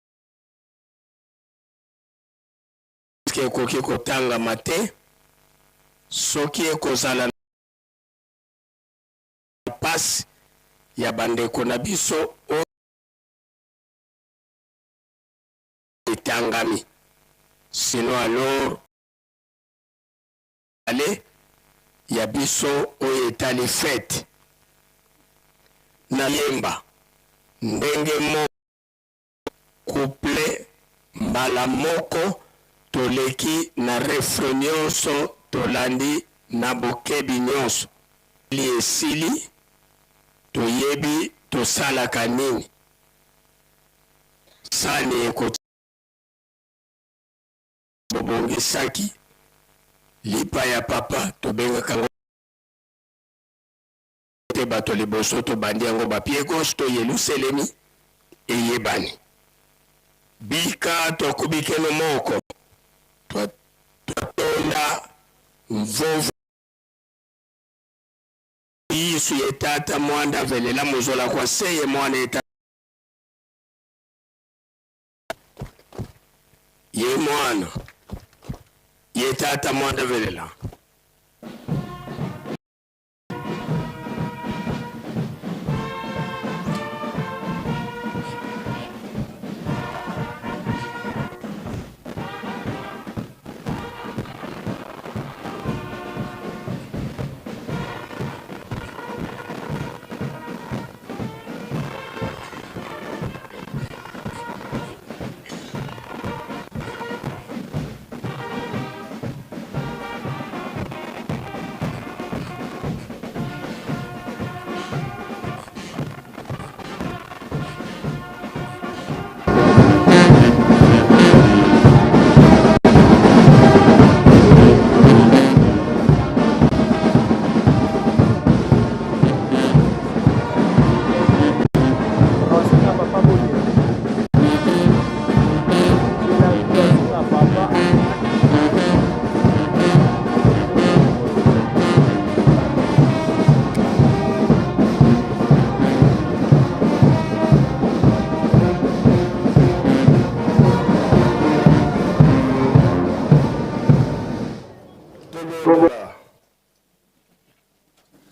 ekoki kotanga mate soki ekozala na pasi ya bandeko na biso etangami. Sinon alors ale ya biso oyo etali fete na yemba ndenge mo couple mbala moko toleki na refrain nyonso tolandi na bokebi nyonso li esili toyebi tosalaka nini sani ekoti bobongisaki lipa ya papa tobengaka ngo te bato liboso tobandi yango bapie gauche to Yelusalemi eyebani bika tokubikeno moko
Tolanda mvovu Yesu yetata mwanda velela muzola kwa seye mwana eta ye mwana yetata mwanda velela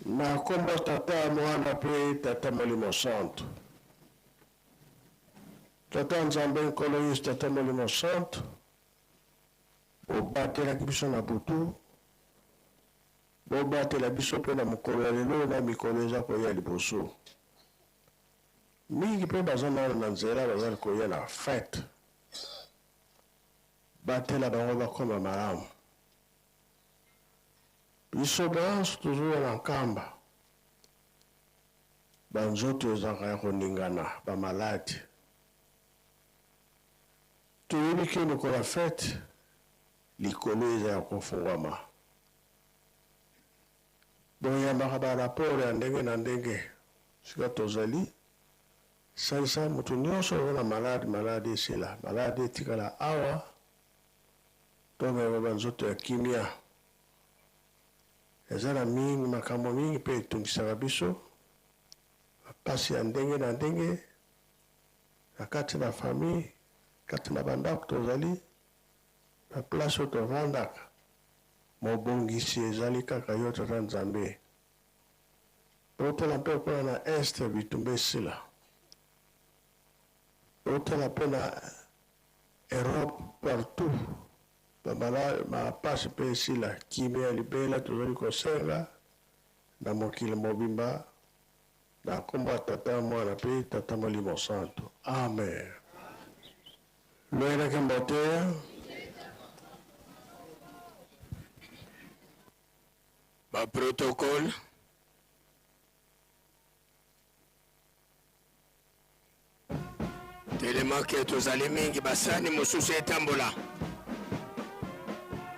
na kombo tata mwana pe tata molimo santo tata nzambe nkolo yesu tata molimo santo obatelaki biso na butu bobatela biso mpe na mokolo ya lelo na mikolo eza koya liboso mingi mpe baza nano na nzela bazali koya na fete batela bango bakoma malamu biso banso tozwa na nkamba banzoto ezalaka ya koningana bamaladi toyebi ke lokolo ya fete likolo eza ya kofungwama boyambaka baraporo ya ndenge na ndenge sika tozali salisa moto nyonso oza na maladi esila maladi etikala awa tomema banzoto ya kimia eza na mingi makambo mingi mpe etungisaka biso bapasi ya ndenge na ndenge na kati na famille kati na bandako tozali baplace oyo tovandaka mobongisi ezali kaka yo tata nzambe otala mpe mpona na este bitumba esila otala mpe na Europe partout bapasi mpe esila kimia ya libela tozali kosenga na mokili mobimba na nkombo ya tata mwana mpe tata molimo santo amen loyelaki mboteya baprotocole telemake tozali mingi basani mosusu etambola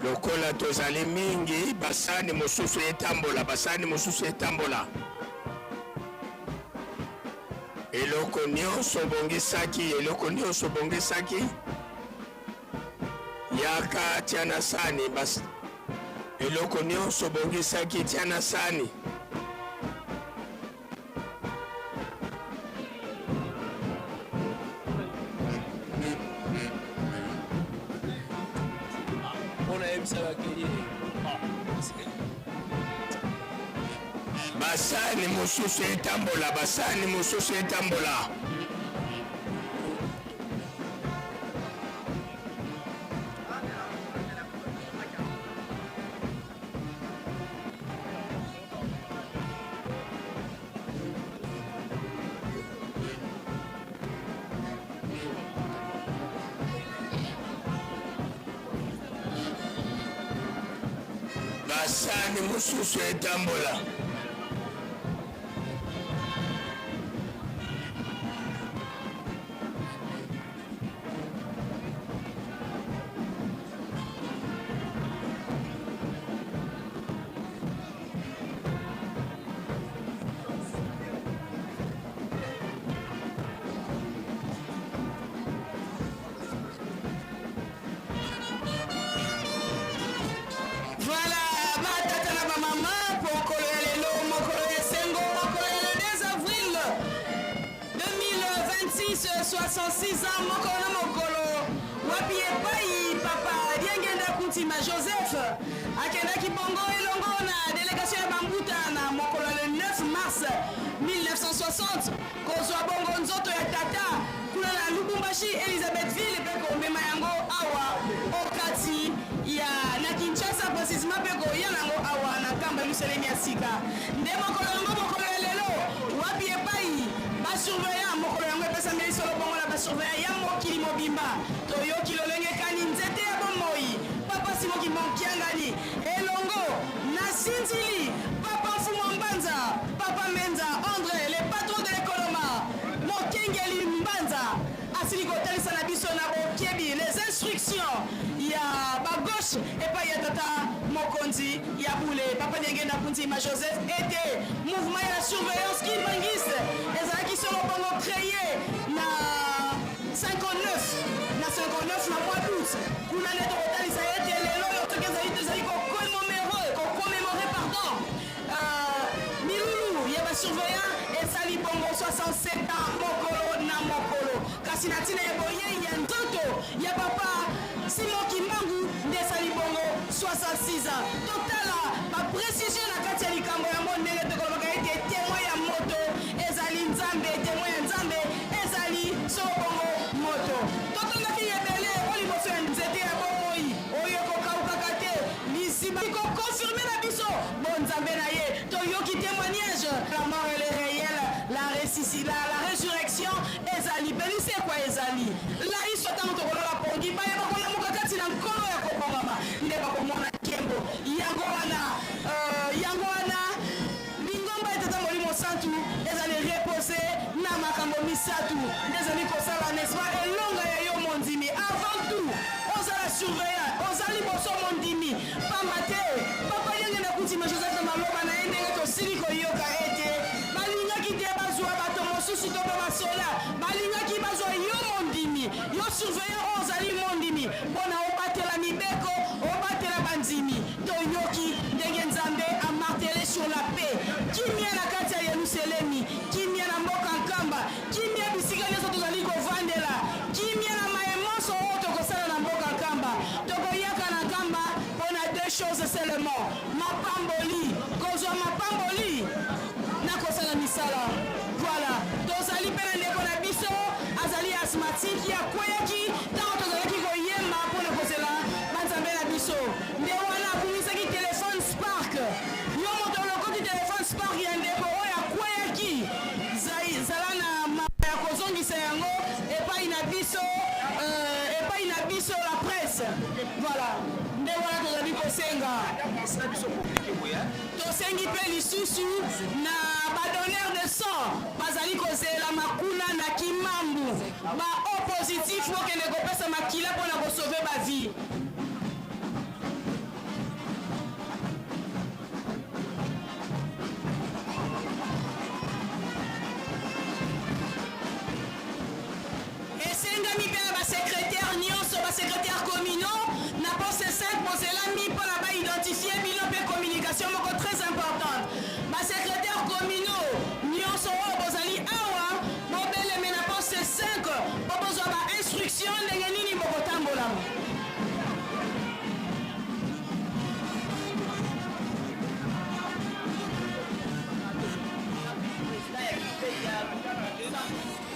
lokola tozali mingi basani mosusu etambola eloko nyonso bongisaki yaka tia na sani eloko nyonso bongisaki tia na sani basani mosusu etambola basani mosusu etambola
Fils 66 ans mokolo mokolo wapi epai papa Diengenda Kuntima Joseph akendaki bongo elongo na délégation ya Bambuta na mokolo le 9 mars 1960 kozwa bongo nzoto ya tata kuna na Lubumbashi Elisabethville pe komema yango awa okati ya na Kinshasa précisément pe koya nango awa na kamba luselemi ya sika nde mokolo yango mokolo lelo wapi epai basurveillant mokolo yango epesa mbeli solo bongo na basurveillant ya mokili mobimba toyoki lolengekani nzete ya bomoi papa Simoki Monkiangani elongo na Sinzili papa Mfumo Mbanza papa Menza André le patron de l'écoloma Mokengeli Mbanza asili kotalisa na biso na bokebi les instructions ya bagauche epai ya tata mokonzi ya bule papa Diengenda Kuntima Joseph était mouvement ya la surveillance kimangiste ezalaki solo bongo créé na 59 na mois d'août kuna neto kotalisa ete lelo yo toki ezali kokomemore pardon milulu ya basurveillant esali bongo 67 ans mokolo na mokolo kasi na ntina ya boyei ya nzoto ya papa Simoki Mbangu nde esali bongo 66 ans totala baprécision na kati ya likambo yango ndenge tokolobaka ete témoin ya moto ezali nzambe témoin ya nzambe ezali solo bongo moto totongaki ebele oliboso ya nzete ya bomoi oyo ekokaukaka te lisima kokonfirme na biso bo nzambe na ye toyoki témoignage la mort elle est réelle la résurrection ezali belise kwa ezali la iso tango tokolola pongi baye bakolamuka kati na nkolo ya kobongama nde bakomona nkembo yango wana lingomba etata molimo santu ezali repose na makambo misatu nde ezali kosala nespa elonga ya yo mondimi avant tout ozala surveillant ozali boso mondimi pamba te papa Diengenda Kuntima Joseph na maloba na ye ndenge tosili koyoka ete balingaki te bazwa bato mosusu to babasola balingaki bazwa yo mondimi yo surveillant ozali mondimi mpona obatela mibeko obatela bandimi toyoki ndenge nzambe amartele sur la paix kimia na kati ya Yerusalemi kimia na mboka nkamba kimia bisika nyonso tozali kovandela kimia na maemoso oyo tokosala na mboka nkamba tokoyaka na nkamba mpona deux choses seulement mapamboli kozwa mapamboli na kosala misala voilà tozali mpe na ndeko na biso azali asthmatique akweyaki ntango tozalaki koyemba mpona kozela banzambe na biso nde wana akumisaki telefone Spark yo moto olokoti telefone Spark ya ndeko oyo akweyaki zala na mapa ya kozongisa yango epai na biso la presse voilà nde wana tozali kosenga tosengi mpe lisusu na badonneur de sang bazali kozela makuna na kimambu baopositif bokende kopesa makila mpona kosauve bavie esengami mpe na basekrétaire nyonso basekrétaire communaux na poste 5 bozelami mpona baidentifie bino mpe communication moko très importante basekrétaire communaux nyonso oyo bozali awa bobeleme na poste 5 po bozwa bainstruction ndenge nini bokotambola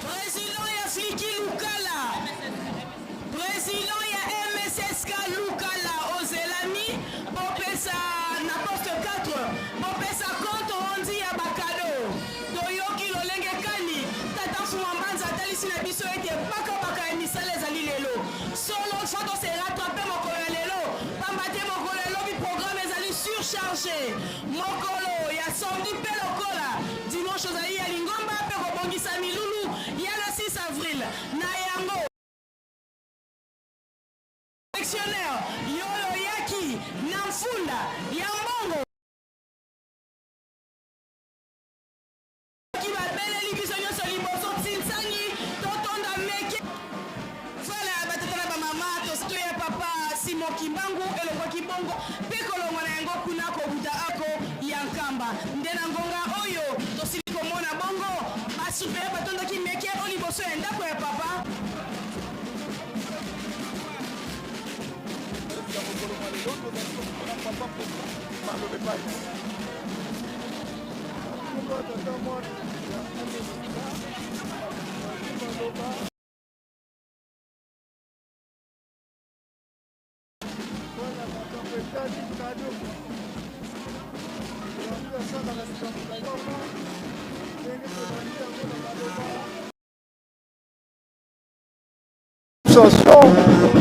président ya Fliki Lukala président ya MSSK Lukala ozelami bopesa na poste 4 bopesa compte rendu ya bakado toyoki lolenge kani tata Mfumo Mbanza atalisi na biso ete bakabaka ya misala ezali lelo solo fo tose rattrape mokolo ya lelo pamba te mokolo elobi programme ezali surchargé mokolo ya samedi mpe lokola dimanche ozali ya lingomba mpe kobongisa milulu ya le 6 avril na yango électionnaire yolo yaki na mfunda ya mbongo ki babeleli biso nyonso liboso tinsangi totonda meke fala batata na bamama tosto ya papa Simoki Mbangu elongwaki bongo mpe kolongwa na yango kuna kobuta ako ya nkamba nde na ngonga oyo tosili komona bongo basupe pe batondo ki meke o liboso ya ndako ya papa.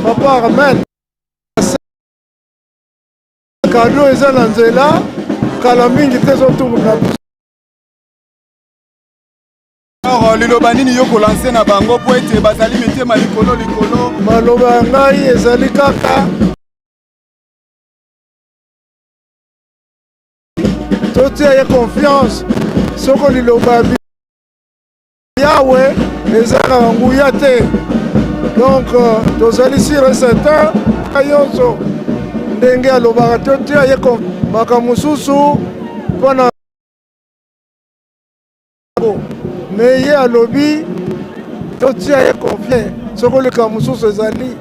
Papa ramène cadeau eza na nzela kala mingi te ezotunga na
alors liloba nini yo kolanse na bango po ete bazali mitema likolo
maloba ya ngai ezali kaka totia ye confiance soko liloba yawe ezaka nguya te donc tozali sur et certain nyonso ndenge alobaka totia ye makambo mosusu mpona me ye alobi totia ye confiance soko likambo mosusu ezali.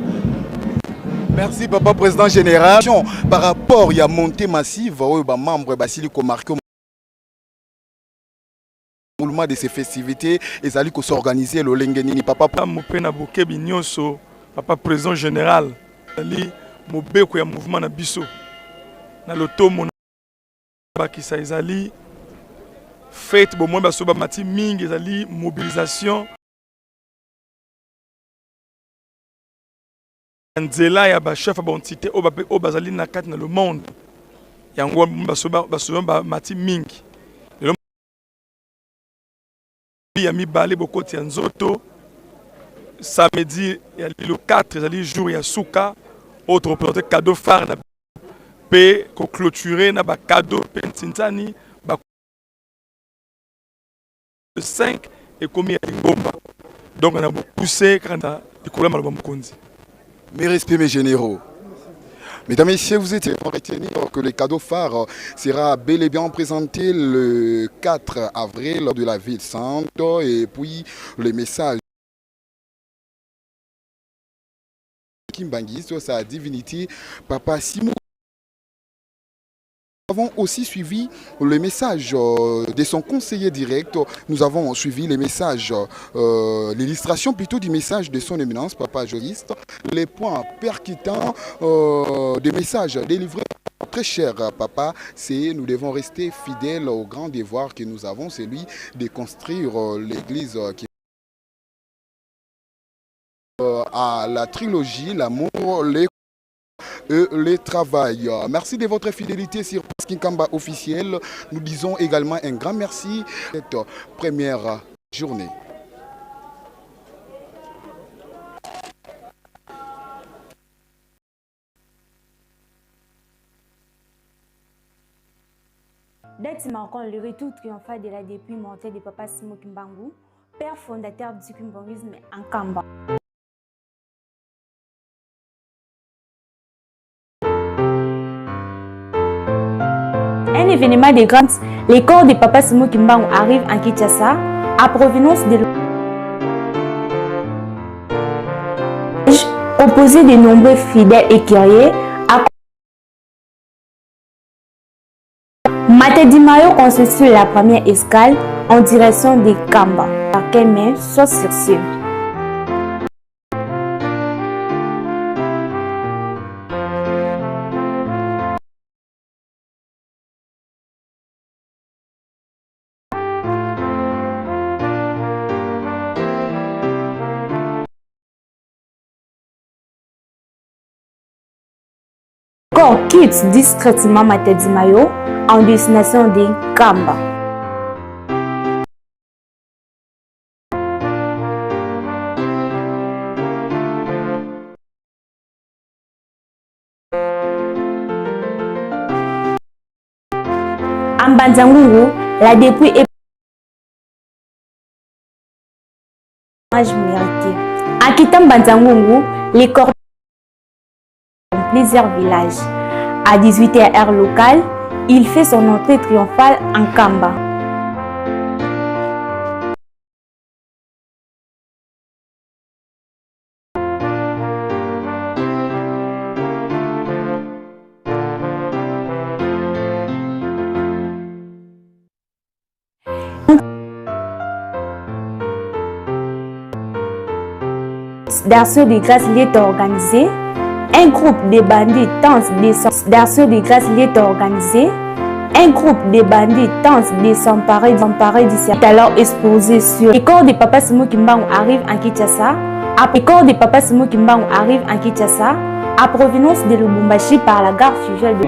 Merci papa président général. Par rapport à la montée massive aux membres basili marqué au mouvement de ces festivités et ça ko s'organiser le lengenini papa
mopena bokebi nyonso papa président général ali mobeko ya mouvement na biso na lotomo bakisa ezali fête bo mo baso ba mati mingi ezali mobilisation nzela ya ba chef ba entité o bazali na kati na le monde yango baso ba mati mingi ya mibale bokoti ya nzoto samedi ya le 4 ezali jour ya suka autre représenté cadeau phare na pe ko clôturer na ba cadeau pe ntintani ba 5 et comme ya ngomba donc on a poussé quand likolo maloba mokonzi.
Mes respects mes généraux. Mesdames et messieurs, vous étiez pour retenir que le cadeau phare sera bel et bien présenté le 4 avril lors de la ville sainte et puis le message Kimbangui sur sa divinité Papa Simon. Nous avons aussi suivi le message de son conseiller direct. Nous avons suivi les messages, l'illustration plutôt du message de son éminence, Papa Juriste. Les points percutants des messages délivrés. Très cher Papa, c'est nous devons rester fidèles au grand devoir que nous avons, c'est lui de construire l'église qui à la trilogie, l'amour, les travail. Merci de votre fidélité sur Skinkamba officiel. Nous disons également un grand merci à cette première journée.
Date marquant le retour triomphal de la dépouille montée de Papa Simon Kimbangu, père fondateur du kimbanguisme en Kamba. Un événement de grande, les corps de Papa Simon Kimbangu arrivent en Kinshasa à provenance de composé de nombreux fidèles et curieux. Matadi Mayo constitue la première escale en direction de Kamba, par quelle main soit sur ciel. Corps quitte discrètement Matadi Mayo en destination de Kamba. En Banzangungu, la dépouille est mérité. En quittant Banzangungu, les corps dans plusieurs villages. À 18h heure locale, il fait son entrée triomphale en Kamba. d'assaut de grâce est organisé. Un groupe de bandits tente d'assaut de grâce est organisé. Un groupe de bandits tente de s'emparer du cercle alors exposé sur le corps de Papa Simon Kimbangu arrive en Kinshasa. Le corps de Papa Simon Kimbangu arrive en Kinshasa à provenance de Lubumbashi par la gare fluviale de